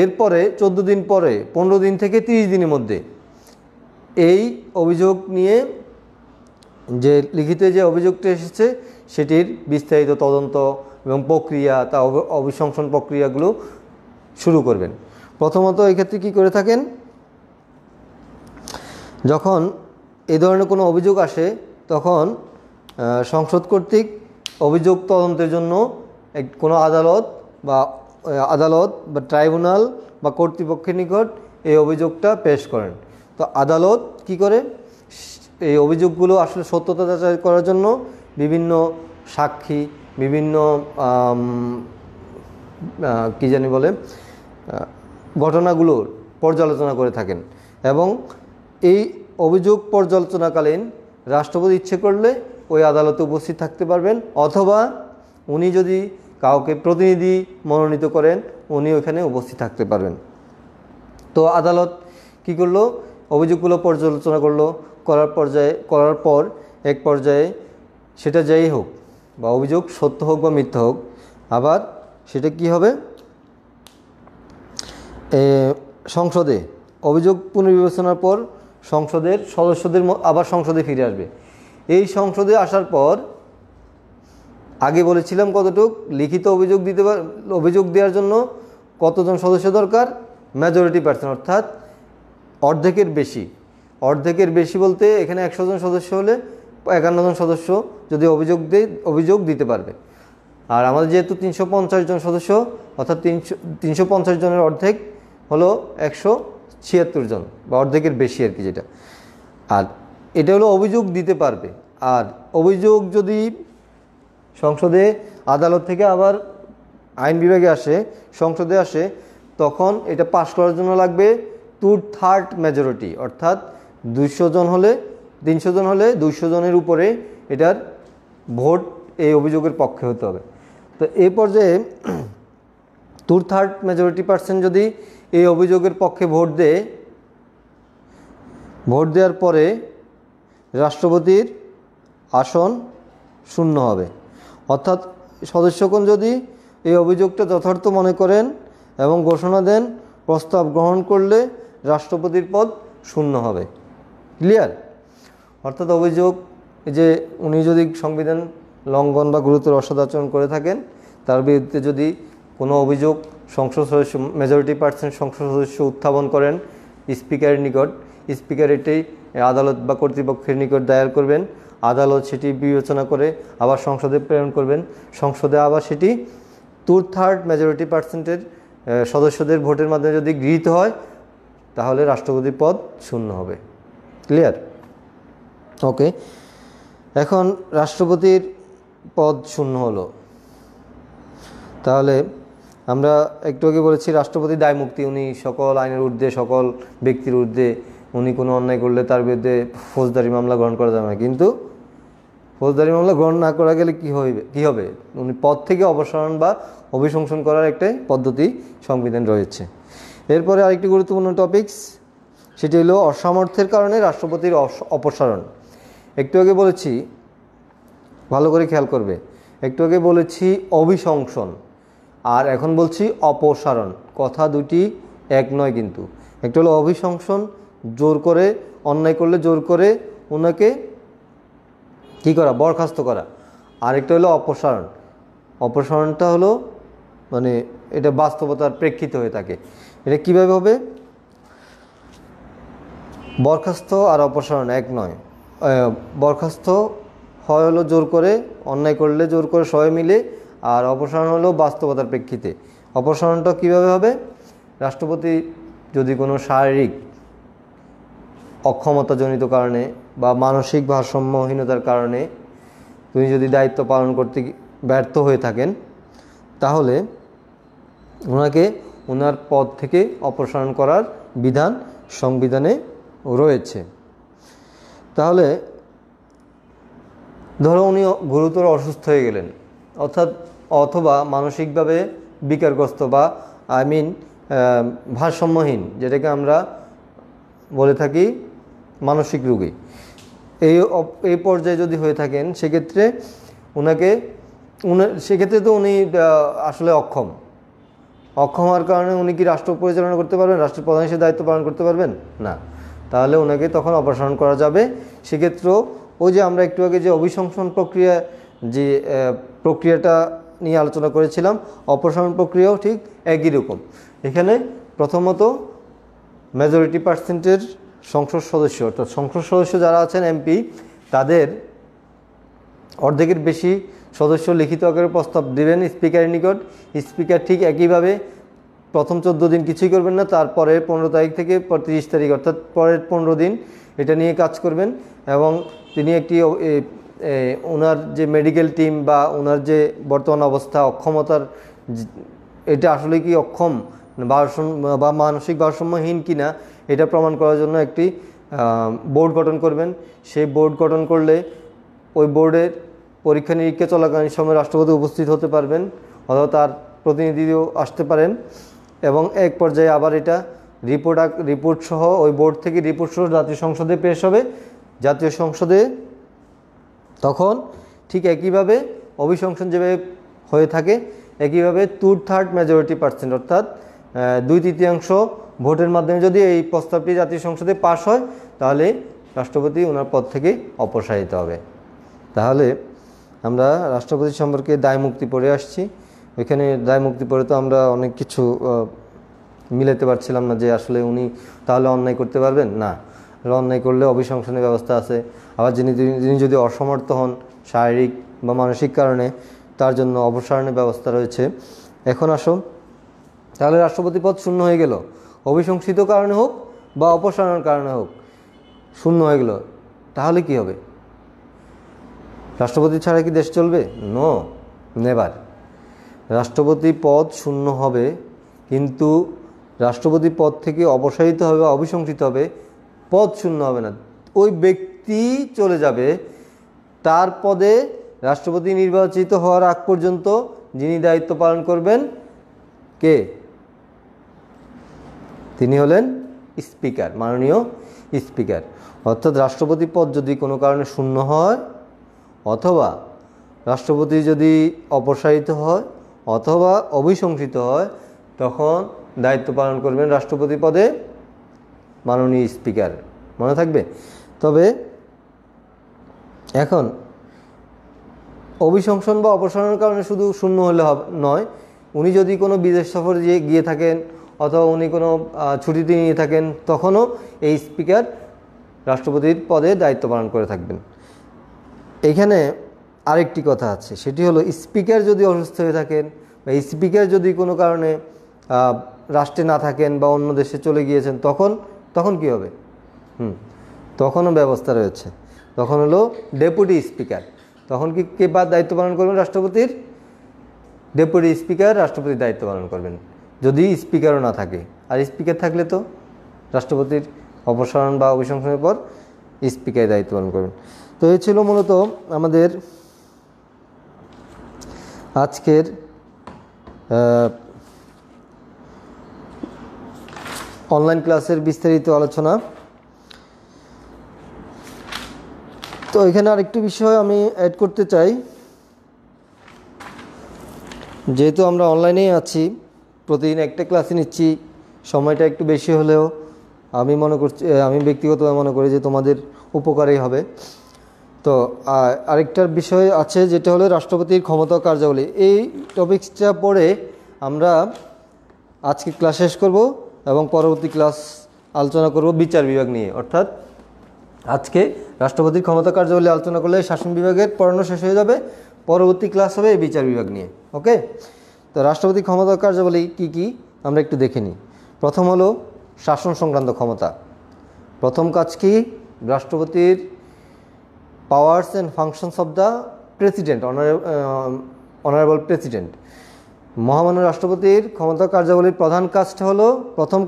এরপরে 14 দিন পরে 15 দিন থেকে 30 দিনের মধ্যে এই অভিযোগ নিয়ে যে লিখিত যে অভিযোগটা এসেছে সেটির বিস্তারিত তদন্ত এবং প্রক্রিয়া, তা অভিশংসন প্রক্রিয়াগুলো শুরু করবেন। প্রথমত এক্ষেত্রে কী করে থাকেন? যখন এই ধরনের কোনো অভিযোগ আসে তখন সংসদ কর্তৃক অভিযোগ তদন্তের জন্য কোনো আদালত বা ট্রাইব্যুনাল বা কর্তৃপক্ষের নিকট এই অভিযোগটা পেশ করেন। তো আদালত কি করে? এই অভিযোগগুলো আসলে সত্যতা যাচাই করার জন্য বিভিন্ন সাক্ষী, বিভিন্ন ঘটনাগুলোর পর্যালোচনা করে থাকেন এবং এই অভিযোগ পর্যালোচনাকালীন রাষ্ট্রপতি ইচ্ছে করলে ওই আদালতে উপস্থিত থাকতে পারবেন, অথবা উনি যদি কাউকে প্রতিনিধি মনোনীত করেন উনি ওখানে উপস্থিত থাকতে পারবেন। তো আদালত কি করলো? অভিযোগগুলো পর্যালোচনা করার পর এক পর্যায়ে সেটা যাই হোক বা অভিযোগ সত্য হোক বা মিথ্যা হোক, আবার সেটা কি হবে? সংসদে অভিযোগ পুনর্বিবেচনার পর সংসদের সদস্যদের আবার সংসদে ফিরে আসবে। এই সংসদে আসার পর আগে বলেছিলাম কতটুক লিখিত অভিযোগ দেওয়ার জন্য কতজন সদস্য দরকার? মেজরিটি পার্সেন্ট অর্থাৎ অর্ধেকের বেশি বলতে এখানে 100 জন সদস্য হলে 51 জন সদস্য যদি অভিযোগ দিতে পারবে। আর আমাদের যেহেতু 350 জন সদস্য অর্থাৎ 350 জনের অর্ধেক হলো 176 জন বা অর্ধেকের বেশি আর কি যেটা। আর এটা হলো অভিযোগ দিতে পারবে। আর অভিযোগ যদি সংসদে আদালত থেকে আবার আইন বিভাগে আসে, সংসদে আসে, তখন এটা পাশ করার জন্য লাগবে 2/3 মেজরিটি অর্থাৎ 200 জন হলে 300 জন হলে 200 জনের উপরে এটার ভোট এই অভিযোগের পক্ষে হতে হবে। তো এই পর্যায়ে 2/3 মেজরিটি পার্সেন্ট যদি এই অভিযোগের পক্ষে ভোট দেওয়ার পরে রাষ্ট্রপতির আসন শূন্য হবে। অর্থাৎ সদস্যগণ যদি এই অভিযোগটা যথার্থ মনে করেন এবং ঘোষণা দেন, প্রস্তাব গ্রহণ করলে রাষ্ট্রপতির পদ শূন্য হবে। ক্লিয়ার? অর্থাৎ অভিযোগ যে উনি যদি সংবিধান লঙ্ঘন বা গুরুতর অসদাচরণ করে থাকেন, তার বিরুদ্ধে যদি কোনো অভিযোগ সংসদ সদস্য মেজরিটি পার্সেন্ট সংসদ সদস্য উত্থাপন করেন স্পিকারের নিকট, স্পিকার এটি আদালত বা কর্তৃপক্ষের নিকট দায়ের করবেন, আদালত সেটি বিবেচনা করে আবার সংসদে প্রেরণ করবেন, সংসদে আবার সেটি 2/3 মেজরিটি পার্সেন্টের সদস্যদের ভোটের মাধ্যমে যদি গৃহীত হয় তাহলে রাষ্ট্রপতির পদ শূন্য হবে। ক্লিয়ার? ওকে, এখন রাষ্ট্রপতির পদ শূন্য হলো, তাহলে আমরা একটু আগে বলেছি রাষ্ট্রপতি দায়মুক্তি, উনি সকল আইনের ঊর্ধ্বে, সকল ব্যক্তির ঊর্ধ্বে, উনি কোনো অন্যায় করলে তার বিরুদ্ধে ফৌজদারি মামলা গ্রহণ করা যাবে না। কিন্তু ফৌজদারি মামলা গ্রহণ না করা গেলে কি হবে? উনি পদ থেকে অপসারণ বা অভিশংসন করার একটাই পদ্ধতি সংবিধান রয়েছে। এরপরে আরেকটি গুরুত্বপূর্ণ টপিকস, সেটি হলো অসামর্থ্যের কারণে রাষ্ট্রপতির অপসারণ। একটু আগে বলেছি, ভালো করে খেয়াল করবে, একটু আগে বলেছি অভিশংসন, আর এখন বলছি অপসারণ। কথা দুটি এক নয় কিন্তু। একটা হলো অভিশংসন, জোর করে, অন্যায় করলে জোর করে ওনাকে কী করা, বরখাস্ত করা। আরেকটা হলো অপসারণ। অপসারণটা হলো মানে এটা বাস্তবতার প্রেক্ষিতে হয়ে থাকে। এটা কীভাবে হবে? বরখাস্ত আর অপসারণ এক নয়। বরখাস্ত হয় হলো জোর করে, অন্যায় করলে জোর করে সবাই মিলে, আর অপসারণ হলো বাস্তবতার প্রেক্ষিতে। অপসারণটা কীভাবে হবে? রাষ্ট্রপতি যদি কোনো শারীরিক অক্ষমতাজনিত কারণে বা মানসিক ভারসাম্যহীনতার কারণে তিনি যদি দায়িত্ব পালন করতে ব্যর্থ হয়ে থাকেন, তাহলে ওনাকে ওনার পদ থেকে অপসারণ করার বিধান সংবিধানে রয়েছে। তাহলে ধরো উনি গুরুতর অসুস্থ হয়ে গেলেন, অথবা মানসিকভাবে বিকারগ্রস্ত বা ভারসাম্যহীন, যেটাকে আমরা বলে থাকি মানসিক রোগী, এই পর্যায়ে যদি হয়ে থাকেন, সেক্ষেত্রে তো উনি আসলে অক্ষম হওয়ার কারণে উনি কি রাষ্ট্র পরিচালনা করতে পারবেন, রাষ্ট্রের প্রধান হিসেবে দায়িত্ব পালন করতে পারবেন না। তাহলে ওনাকে তখন অপসারণ করা যাবে। সেক্ষেত্রেও ওই যে আমরা একটু আগে যে অভিশংসন প্রক্রিয়া, যে প্রক্রিয়াটা নিয়ে আলোচনা করেছিলাম, অপসারণ প্রক্রিয়াও ঠিক একই রকম। এখানে প্রথমত মেজরিটি পার্সেন্টের সংসদ সদস্য, অর্থাৎ সংসদ সদস্য যারা আছেন এমপি, তাদের অর্ধেকের বেশি সদস্য লিখিত আকারে প্রস্তাব দেবেন স্পিকারের নিকট। স্পিকার ঠিক একইভাবে প্রথম 14 দিন কিছুই করবেন না, তারপরে 15 তারিখ থেকে 30 তারিখ অর্থাৎ পরের 15 দিন এটা নিয়ে কাজ করবেন। এবং তিনি একটি ওনার যে মেডিকেল টিম বা ওনার যে বর্তমান অবস্থা, অক্ষমতার, এটা আসলে কি অক্ষম বা মানসিক ভারসাম্যহীন কিনা এটা প্রমাণ করার জন্য একটি বোর্ড গঠন করবেন। সেই বোর্ড গঠন করলে ওই বোর্ডের পরীক্ষা নিরীক্ষা চলাকালীন সময় রাষ্ট্রপতি উপস্থিত হতে পারবেন, অথবা তার প্রতিনিধিও আসতে পারেন। এবং এক পর্যায়ে আবার এটা রিপোর্ট সহ, ওই বোর্ড থেকে রিপোর্ট সহ জাতীয় সংসদে পেশ হবে। জাতীয় সংসদে তখন ঠিক একইভাবে অভিশংসন যেভাবে হয়ে থাকে, একইভাবে 2/3 মেজরিটি পার্সেন্ট অর্থাৎ 2/3 ভোটের মাধ্যমে যদি এই প্রস্তাবটি জাতীয় সংসদে পাশ হয়, তাহলে রাষ্ট্রপতি ওনার পদ থেকে অপসারিত হবে। তাহলে আমরা রাষ্ট্রপতি সম্পর্কে দায়মুক্তি পড়ে আসছি। ওইখানে দায়মুক্তি পড়ে তো আমরা অনেক কিছু মিলাতে পারছিলাম না যে আসলে উনি তাহলে অন্যায় করতে পারবেন না, অন্যায় করলে অভিশংসনের ব্যবস্থা আছে। আবার যিনি যদি অসমর্থ হন শারীরিক বা মানসিক কারণে, তার জন্য অপসারণের ব্যবস্থা রয়েছে। এখন আসো, তাহলে রাষ্ট্রপতি পদ শূন্য হয়ে গেল, অভিশংসিত কারণে হোক বা অপসারণের কারণে হোক শূন্য হয়ে গেল, তাহলে কি হবে? রাষ্ট্রপতি ছাড়া কি দেশ চলবে? No, never. রাষ্ট্রপতি পদ শূন্য হবে, কিন্তু রাষ্ট্রপতি পদ থেকে অপসারিত হবে বা অভিশংসিত হবে, পদ শূন্য হবে না। ওই ব্যক্তি চলে যাবে, তার পদে রাষ্ট্রপতি নির্বাচিত হওয়ার আগ পর্যন্ত যিনি দায়িত্ব পালন করবেন কে? তিনি হলেন স্পিকার, মাননীয় স্পিকার। অর্থাৎ রাষ্ট্রপতি পদ যদি কোনো কারণে শূন্য হয়, অথবা রাষ্ট্রপতি যদি অপসারিত হয় অথবা অভিশংসিত হয়, তখন দায়িত্ব পালন করবেন রাষ্ট্রপতি পদে মাননীয় স্পিকার। মনে থাকবে। তবে এখন অভিশংসন বা অপসারণের কারণে শুধু শূন্য হলে নয়, উনি যদি কোনো বিদেশ সফরে গিয়ে থাকেন অথবা উনি কোনো ছুটিতে নিয়ে থাকেন, তখনও এই স্পিকার রাষ্ট্রপতির পদে দায়িত্ব পালন করে থাকবেন। এখানে আরেকটি কথা আছে, সেটি হলো স্পিকার যদি অসুস্থ হয়ে থাকেন বা স্পিকার যদি কোনো কারণে রাষ্ট্রে না থাকেন বা অন্য দেশে চলে গিয়েছেন, তখন কি হবে? তখনও ব্যবস্থা রয়েছে। তখন হলো ডেপুটি স্পিকার। তখন কে দায়িত্ব পালন করবেন? রাষ্ট্রপতির ডেপুটি স্পিকার রাষ্ট্রপতির দায়িত্ব পালন করবেন, যদি স্পিকারও না থাকে। আর স্পিকার থাকলে তো রাষ্ট্রপতির অপসারণ বা অভিশংসনের পর স্পিকার দায়িত্ব পালন করবেন। তো এই ছিল মূলত আমাদের আজকের অনলাইন ক্লাসের বিস্তারিত আলোচনা। তো এখানে আরেকটু বিষয় আমি অ্যাড করতে চাই। যেহেতু আমরা অনলাইনেই আছি, প্রতিদিন একটা ক্লাসে নিচ্ছি, সময়টা একটু বেশি হলেও আমি ব্যক্তিগতভাবে মনে করি যে তোমাদের উপকারই হবে। তো আরেকটার বিষয় আছে, যেটা হলো রাষ্ট্রপতির ক্ষমতা ও কার্যাবলী। এই টপিকসটা পড়ে আমরা আজকে ক্লাস শেষ করব এবং পরবর্তী ক্লাস আলোচনা করব বিচার বিভাগ নিয়ে। অর্থাৎ আজকে রাষ্ট্রপতির ক্ষমতা কার্যাবলী আলোচনা করলে শাসন বিভাগের পড়ানো শেষ হয়ে যাবে, পরবর্তী ক্লাস হবে এই বিচার বিভাগ নিয়ে। ওকে, তো রাষ্ট্রপতির ক্ষমতা কার্যাবলী কি কি আমরা একটু দেখে নিই। প্রথম হলো শাসন সংক্রান্ত ক্ষমতা। প্রথম কাজ কি? রাষ্ট্রপতির powers and functions of the president, honourable president. মহামান্য রাষ্ট্রপতির ক্ষমতা কার্যাবলীর প্রথম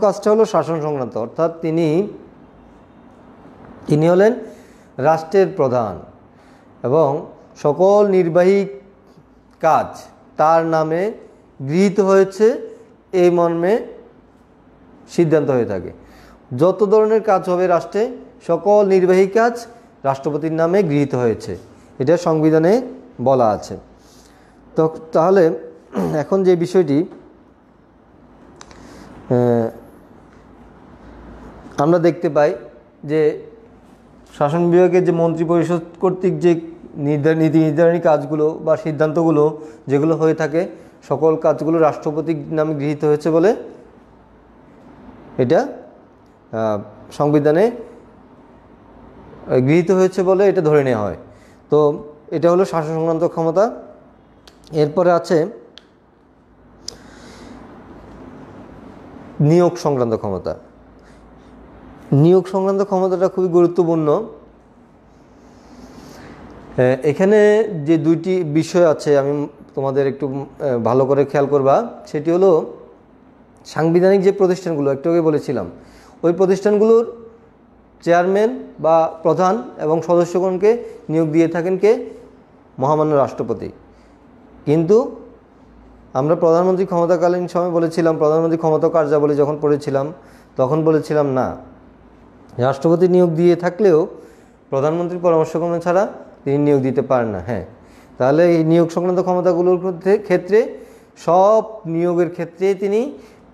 কাজটা হলো শাসন সংক্রান্ত। অর্থাৎ তিনি হলেন রাষ্ট্রের প্রধান এবং সকল নির্বাহী কাজ তার নামে গৃহীত হয়েছে, এই মর্মে সিদ্ধান্ত হয়ে থাকে। যত ধরনের কাজ হবে রাষ্ট্রে, সকল নির্বাহী কাজ রাষ্ট্রপতির নামে গৃহীত হয়েছে, এটা সংবিধানে বলা আছে। তো তাহলে এখন যে বিষয়টি আমরা দেখতে পাই যে শাসন বিভাগের যে মন্ত্রী পরিষদ কর্তৃক যে নীতি নির্ধারণী কাজগুলো বা সিদ্ধান্তগুলো যেগুলো হয়ে থাকে, সকল কাজগুলো রাষ্ট্রপতির নামে গৃহীত হয়েছে বলে এটা সংবিধানে গৃহীত হয়েছে বলে এটা ধরে নেওয়া হয়। তো এটা হলো শাসন সংক্রান্ত ক্ষমতা। এরপরে আছে নিয়োগ সংক্রান্ত ক্ষমতা। নিয়োগ সংক্রান্ত ক্ষমতাটা খুবই গুরুত্বপূর্ণ। এখানে যে দুইটি বিষয় আছে আমি তোমাদের একটু ভালো করে খেয়াল করবা, সেটি হলো সাংবিধানিক যে প্রতিষ্ঠানগুলো একটু আগে বলেছিলাম, ওই প্রতিষ্ঠানগুলোর চেয়ারম্যান বা প্রধান এবং সদস্যগণকে নিয়োগ দিয়ে থাকেন কে? মহামান্য রাষ্ট্রপতি। কিন্তু আমরা প্রধানমন্ত্রী ক্ষমতাকালীন সময় বলেছিলাম, প্রধানমন্ত্রী ক্ষমতা কার্যাবলী যখন পড়েছিলাম তখন বলেছিলাম না, রাষ্ট্রপতি নিয়োগ দিয়ে থাকলেও প্রধানমন্ত্রীর পরামর্শক্রমে ছাড়া তিনি নিয়োগ দিতে পারেন না। হ্যাঁ, তাহলে এই নিয়োগ সংক্রান্ত ক্ষমতাগুলোর ক্ষেত্রে সব নিয়োগের ক্ষেত্রে তিনি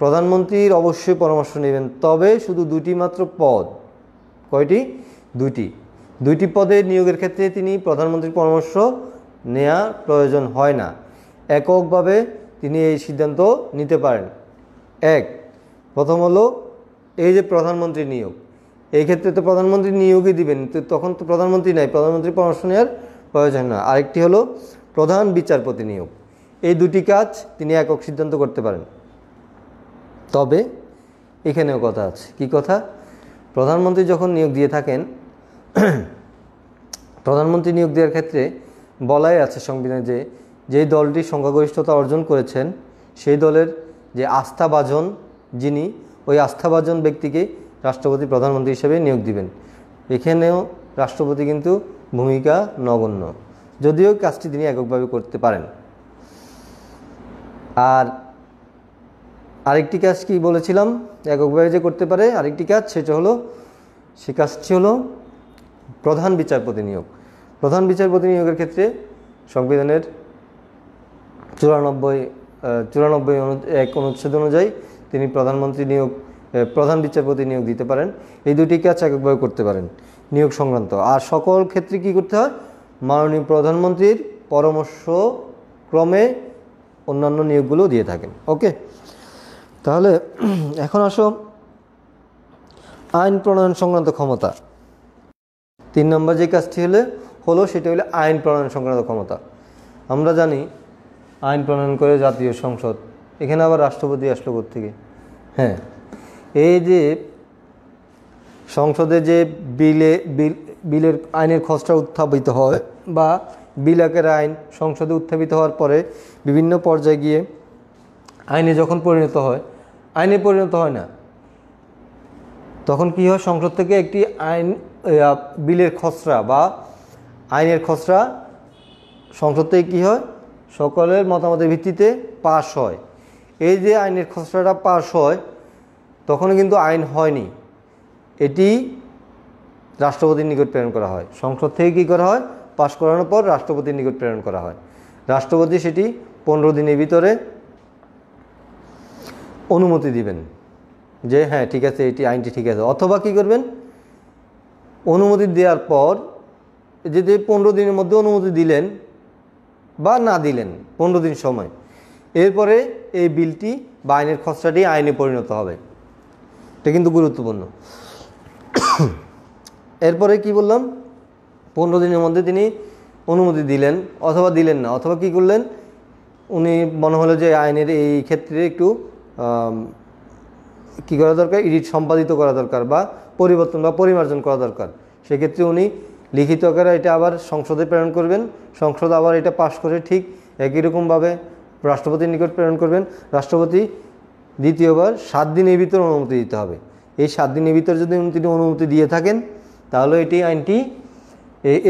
প্রধানমন্ত্রীর অবশ্যই পরামর্শ নেবেন। তবে শুধু দুটি মাত্র পদ, কয়টি? দুইটি পদে নিয়োগের ক্ষেত্রে তিনি প্রধানমন্ত্রীর পরামর্শ নেওয়া প্রয়োজন হয় না, এককভাবে তিনি এই সিদ্ধান্ত নিতে পারেন। এক, প্রথম হলো এই যে প্রধানমন্ত্রী নিয়োগ, এই ক্ষেত্রে তো প্রধানমন্ত্রী নিয়োগই দিবেন, তো তখন তো প্রধানমন্ত্রী নাই, প্রধানমন্ত্রী পরামর্শ নেওয়ার প্রয়োজন না। আরেকটি হলো প্রধান বিচারপতি নিয়োগ। এই দুটি কাজ তিনি একক সিদ্ধান্ত করতে পারেন। তবে এখানেও কথা আছে। কি কথা? প্রধানমন্ত্রী যখন নিয়োগ দিয়ে থাকেন, প্রধানমন্ত্রী নিয়োগ দেওয়ার ক্ষেত্রে বলাই আছে সংবিধানে যে যেই দলটি সংখ্যাগরিষ্ঠতা অর্জন করেছেন সেই দলের যে আস্থাভাজন যিনি, ওই আস্থাভাজন ব্যক্তিকে রাষ্ট্রপতি প্রধানমন্ত্রী হিসেবে নিয়োগ দিবেন। এখানেও রাষ্ট্রপতি কিন্তু ভূমিকা নগণ্য, যদিও কাজটি তিনি এককভাবে করতে পারেন। আর আরেকটি কাজ কি বলেছিলাম এককভাবে যে করতে পারে, আরেকটি কাজ সেটা হলো, সে কাজটি হলো প্রধান বিচারপতি নিয়োগ। প্রধান বিচারপতি নিয়োগের ক্ষেত্রে সংবিধানের 94(1) অনুচ্ছেদ অনুযায়ী তিনি প্রধান বিচারপতি নিয়োগ দিতে পারেন। এই দুটি কাজ এককভাবে করতে পারেন নিয়োগ সংক্রান্ত। আর সকল ক্ষেত্রে কি করতে হয়? মাননীয় প্রধানমন্ত্রীর পরামর্শ ক্রমে অন্যান্য নিয়োগগুলো দিয়ে থাকেন। ওকে, তাহলে এখন আসো আইন প্রণয়ন সংক্রান্ত ক্ষমতা। 3 নম্বর যে কাজটি হলো সেটা হলো আইন প্রণয়ন সংক্রান্ত ক্ষমতা। আমরা জানি আইন প্রণয়ন করে জাতীয় সংসদ, এখানে আবার রাষ্ট্রপতি আসলো কোত্থেকে? হ্যাঁ, এই যে সংসদে যে বিলের আইনের খসড়া উত্থাপিত হয় বা বিল আকারের আইন সংসদে উত্থাপিত হওয়ার পরে বিভিন্ন পর্যায়ে গিয়ে আইনে যখন পরিণত হয়, আইনে পরিণত হয় না, তখন কি হয়? সংসদ থেকে একটি বিলের খসড়া বা আইনের খসড়া সংসদ থেকে কী হয়? সকলের মতামতের ভিত্তিতে পাশ হয়। এই যে আইনের খসড়াটা পাশ হয়, তখন কিন্তু আইন হয়নি, এটি রাষ্ট্রপতির নিকট প্রেরণ করা হয়। সংসদ থেকে কী করা হয়? পাশ করানোর পর রাষ্ট্রপতির নিকট প্রেরণ করা হয়। রাষ্ট্রপতি সেটি 15 দিনের ভিতরে অনুমতি দিবেন যে হ্যাঁ ঠিক আছে, এটি আইনটি ঠিক আছে। অথবা কি করবেন? অনুমতি দেওয়ার পর যদি 15 দিনের মধ্যে অনুমতি দিলেন বা না দিলেন, 15 দিন সময়, এরপরে এই বিলটি বা আইনের খসড়াটি আইনে পরিণত হবে। এটা কিন্তু গুরুত্বপূর্ণ। এরপরে কি বললাম? 15 দিনের মধ্যে তিনি অনুমতি দিলেন অথবা দিলেন না, অথবা কি করলেন? উনি মনে হলো যে আইনের এই ক্ষেত্রে একটু কী করা দরকার, এডিট সম্পাদিত করা দরকার বা পরিবর্তন বা পরিমার্জন করা দরকার, সেক্ষেত্রে উনি লিখিত আকারে এটা আবার সংসদে প্রেরণ করবেন। সংসদ আবার এটা পাশ করে ঠিক একই রকমভাবে রাষ্ট্রপতির নিকট প্রেরণ করবেন। রাষ্ট্রপতি দ্বিতীয়বার 7 দিনের ভিতর অনুমতি দিতে হবে। এই 7 দিনের ভিতর যদি তিনি অনুমতি দিয়ে থাকেন, তাহলে এটি আইনটি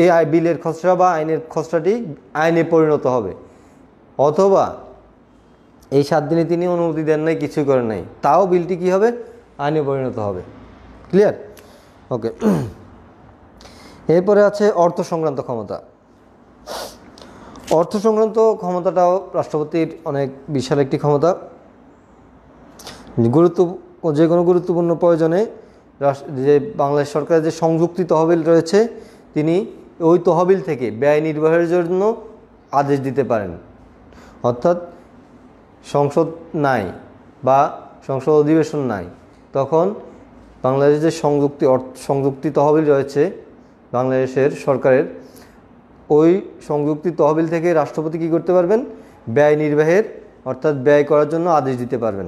এই বিলের খসড়া বা আইনের খসড়াটি আইনে পরিণত হবে। অথবা এই 7 দিনে তিনি অনুমতি দেন নাই, কিছুই করেন নাই, তাও বিলটি কী হবে? আইনে পরিণত হবে। ক্লিয়ার? ওকে। এরপরে আছে অর্থ সংক্রান্ত ক্ষমতা। অর্থ সংক্রান্ত ক্ষমতাটাও রাষ্ট্রপতির অনেক বিশাল একটি ক্ষমতা। যে কোনো গুরুত্বপূর্ণ প্রয়োজনে যে বাংলাদেশ সরকারের যে সংযুক্তি তহবিল রয়েছে, তিনি ওই তহবিল থেকে ব্যয় নির্বাহের জন্য আদেশ দিতে পারেন। অর্থাৎ সংসদ নাই বা সংসদ অধিবেশন নাই, তখন বাংলাদেশের যে সংযুক্তি তহবিল রয়েছে বাংলাদেশের সরকারের, ওই সংযুক্তি তহবিল থেকে রাষ্ট্রপতি কী করতে পারবেন? ব্যয় নির্বাহের অর্থাৎ ব্যয় করার জন্য আদেশ দিতে পারবেন।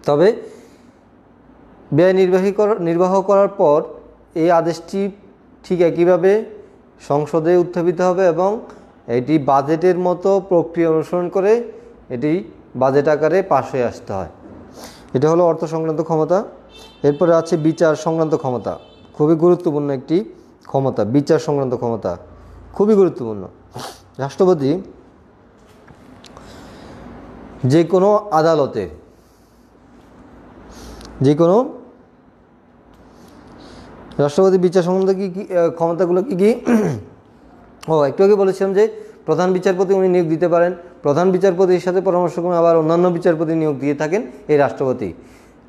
তবে ব্যয় নির্বাহ করার পর এই আদেশটি ঠিক একইভাবে সংসদে উত্থাপিত হবে এবং এটি বাজেটের মতো প্রক্রিয়া অনুসরণ করে এটি বাজেট আকারে পাশ হয়ে আসতে হয়। এটা হলো অর্থ সংক্রান্ত ক্ষমতা। এরপরে আছে বিচার সংক্রান্ত ক্ষমতা। খুবই গুরুত্বপূর্ণ একটি ক্ষমতা, বিচার সংক্রান্ত ক্ষমতা খুবই গুরুত্বপূর্ণ। রাষ্ট্রপতি যে কোনো আদালতে রাষ্ট্রপতি বিচার সংক্রান্ত কি ক্ষমতাগুলো কি কি একটু আগে বলেছিলাম যে প্রধান বিচারপতি উনি নিয়োগ দিতে পারেন। প্রধান বিচারপতির সাথে পরামর্শক্রমে আবার অন্যান্য বিচারপতি নিয়োগ দিয়ে থাকেন এই রাষ্ট্রপতি।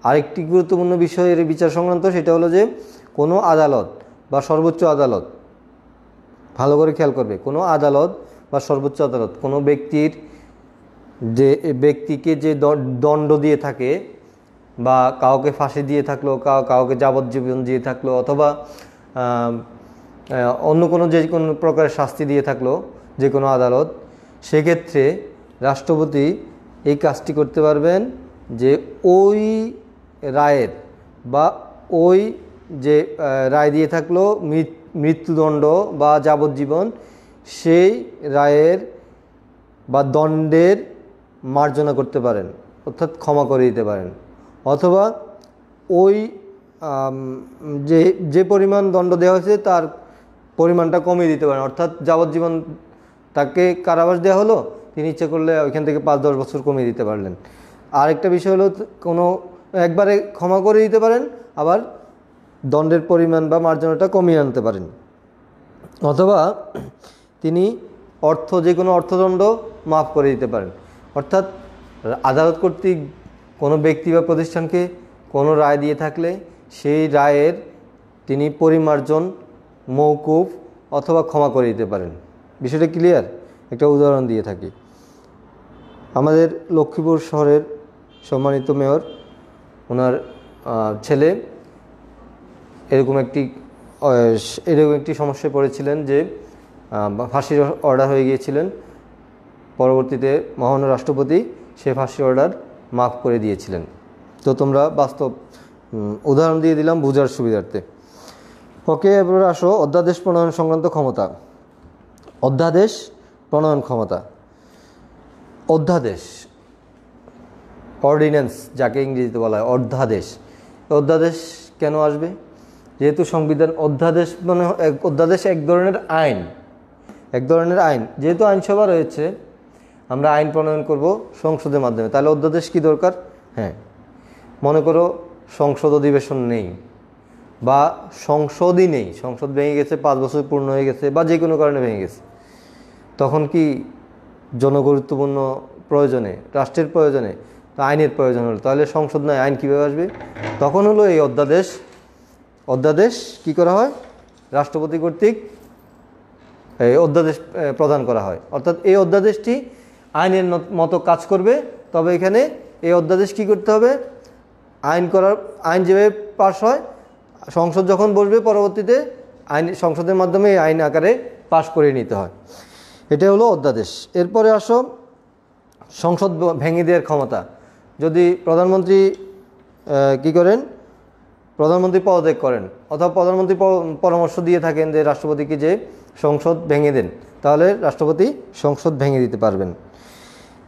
আরেকটি গুরুত্বপূর্ণ বিষয় এর বিচার সংক্রান্ত, সেটা হলো যে কোনো আদালত বা সর্বোচ্চ আদালত, ভালো করে খেয়াল করবে, কোনো আদালত বা সর্বোচ্চ আদালত কোনো ব্যক্তিকে যে দণ্ড দিয়ে থাকে বা কাউকে ফাঁসি দিয়ে থাকলো, কাউকে যাবজ্জীবন দিয়ে থাকলো, অথবা অন্য কোনো যে কোনো প্রকারের শাস্তি দিয়ে থাকলো যে কোনো আদালত, সেক্ষেত্রে রাষ্ট্রপতি এই কাজটি করতে পারবেন যে ওই রায়ের বা ওই যে রায় দিয়ে থাকলো মৃত্যুদণ্ড বা যাবজ্জীবন, সেই রায়ের বা দণ্ডের মার্জনা করতে পারেন, অর্থাৎ ক্ষমা করে দিতে পারেন, অথবা ওই যে যে পরিমাণ দণ্ড দেওয়া হয়েছে তার পরিমাণটা কমিয়ে দিতে পারেন। অর্থাৎ যাবজ্জীবন তাকে কারাবাস দেওয়া হলো, তিনি ইচ্ছে করলে ওইখান থেকে 5-10 বছর কমিয়ে দিতে পারলেন। আরেকটা বিষয় হলো কোনো একবারে ক্ষমা করে দিতে পারেন, আবার দণ্ডের পরিমাণ বা মার্জনাটা কমিয়ে আনতে পারেন, অথবা তিনি যে কোনো অর্থদণ্ড মাফ করে দিতে পারেন। অর্থাৎ আদালত কর্তৃক কোনো ব্যক্তি বা প্রতিষ্ঠানকে কোনো রায় দিয়ে থাকলে সেই রায়ের তিনি পরিমার্জন, মওকুফ অথবা ক্ষমা করে দিতে পারেন। বিষয়টা ক্লিয়ার? একটা উদাহরণ দিয়ে থাকি। আমাদের লক্ষ্মীপুর শহরের সম্মানিত মেয়র, ওনার ছেলে এরকম একটি সমস্যায় পড়েছিলেন যে ফাঁসির অর্ডার হয়ে গিয়েছিলেন। পরবর্তীতে মহামান্য রাষ্ট্রপতি সে ফাঁসির অর্ডার মাফ করে দিয়েছিলেন। তো তোমরা বাস্তব উদাহরণ দিয়ে দিলাম বোঝার সুবিধার্থে। ওকে, এবার আসো অধ্যাদেশ প্রণয়ন সংক্রান্ত ক্ষমতা। অধ্যাদেশ প্রণয়ন ক্ষমতা। অধ্যাদেশ, অর্ডিন্যান্স যাকে ইংরেজিতে বলা হয়, অধ্যাদেশ কেন আসবে? যেহেতু সংবিধান, অধ্যাদেশ মানে অধ্যাদেশ এক ধরনের আইন, যেহেতু আইনসভা রয়েছে, আমরা আইন প্রণয়ন করব সংসদের মাধ্যমে, তাহলে অধ্যাদেশ কি দরকার? হ্যাঁ, মনে করো সংসদ অধিবেশন নেই বা সংসদই নেই, সংসদ ভেঙে গেছে, 5 বছর পূর্ণ হয়ে গেছে বা যে কোনো কারণে ভেঙে গেছে, তখন কি জনগুরুত্বপূর্ণ প্রয়োজনে, রাষ্ট্রের প্রয়োজনে, আইনের প্রয়োজন হলো, তাহলে সংসদ নয়, আইন কীভাবে আসবে? তখন হলো এই অধ্যাদেশ কি করা হয়? রাষ্ট্রপতি কর্তৃক এই অধ্যাদেশ প্রদান করা হয়। অর্থাৎ এই অধ্যাদেশটি আইনের মতো কাজ করবে। তবে এখানে এই অধ্যাদেশ কি করতে হবে? আইন যেভাবে পাস হয়, সংসদ যখন বসবে পরবর্তীতে সংসদের মাধ্যমে এই আইন আকারে পাশ করে নিতে হয়। এটা হলো অধ্যাদেশ। এরপরে আসো সংসদ ভেঙে দেওয়ার ক্ষমতা। যদি প্রধানমন্ত্রী কি করেন, প্রধানমন্ত্রী পদত্যাগ করেন অথবা প্রধানমন্ত্রী পরামর্শ দিয়ে থাকেন যে রাষ্ট্রপতিকে যে সংসদ ভেঙে দেন, তাহলে রাষ্ট্রপতি সংসদ ভেঙে দিতে পারবেন।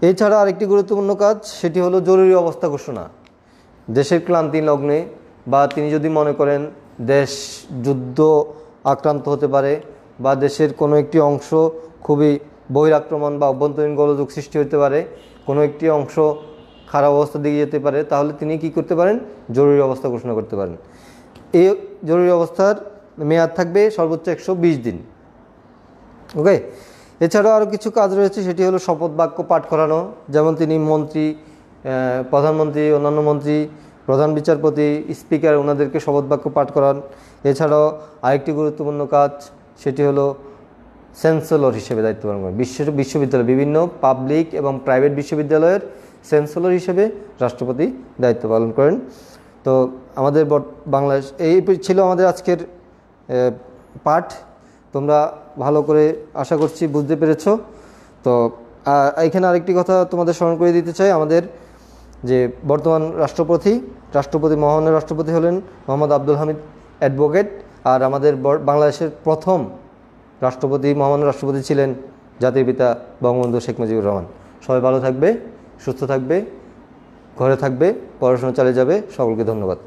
এছাড়া আরেকটি গুরুত্বপূর্ণ কাজ, সেটি হলো জরুরি অবস্থা ঘোষণা। দেশের ক্লান্তি লগ্নে বা তিনি যদি মনে করেন দেশ যুদ্ধ আক্রান্ত হতে পারে বা দেশের কোনো একটি অংশ খুবই বহিরাক্রমণ বা অভ্যন্তরীণ গোলযোগ সৃষ্টি হতে পারে, কোনো একটি অংশ খারাপ অবস্থার দিকে যেতে পারে, তাহলে তিনি কি করতে পারেন? জরুরি অবস্থা ঘোষণা করতে পারেন। এই জরুরি অবস্থার মেয়াদ থাকবে সর্বোচ্চ 120 দিন। ওকে, এছাড়াও আরও কিছু কাজ রয়েছে, সেটি হলো শপথ বাক্য পাঠ করানো। যেমন তিনি মন্ত্রী, প্রধানমন্ত্রী, অন্যান্য মন্ত্রী, প্রধান বিচারপতি, স্পিকার, ওনাদেরকে শপথ বাক্য পাঠ করান। এছাড়াও আরেকটি গুরুত্বপূর্ণ কাজ, সেটি হলো চ্যান্সেলর হিসেবে দায়িত্ব পালন করেন। বিশ্ববিদ্যালয়, বিভিন্ন পাবলিক এবং প্রাইভেট বিশ্ববিদ্যালয়ের চ্যান্সেলর হিসেবে রাষ্ট্রপতি দায়িত্ব পালন করেন। তো আমাদের বাংলাদেশ এই ছিল আমাদের আজকের পাঠ। তোমরা ভালো করে আশা করছি বুঝতে পেরেছ। তো এখানে আরেকটি কথা তোমাদের স্মরণ করে দিতে চাই, আমাদের যে বর্তমান মহামান্য রাষ্ট্রপতি হলেন মোহাম্মদ আব্দুল হামিদ অ্যাডভোকেট, আর আমাদের বাংলাদেশের প্রথম মহামান্য রাষ্ট্রপতি ছিলেন জাতির পিতা বঙ্গবন্ধু শেখ মুজিবুর রহমান। সবাই ভালো থাকবে, সুস্থ থাকবে, ঘরে থাকবে, পড়াশোনা চালিয়ে যাবে। সকলকে ধন্যবাদ।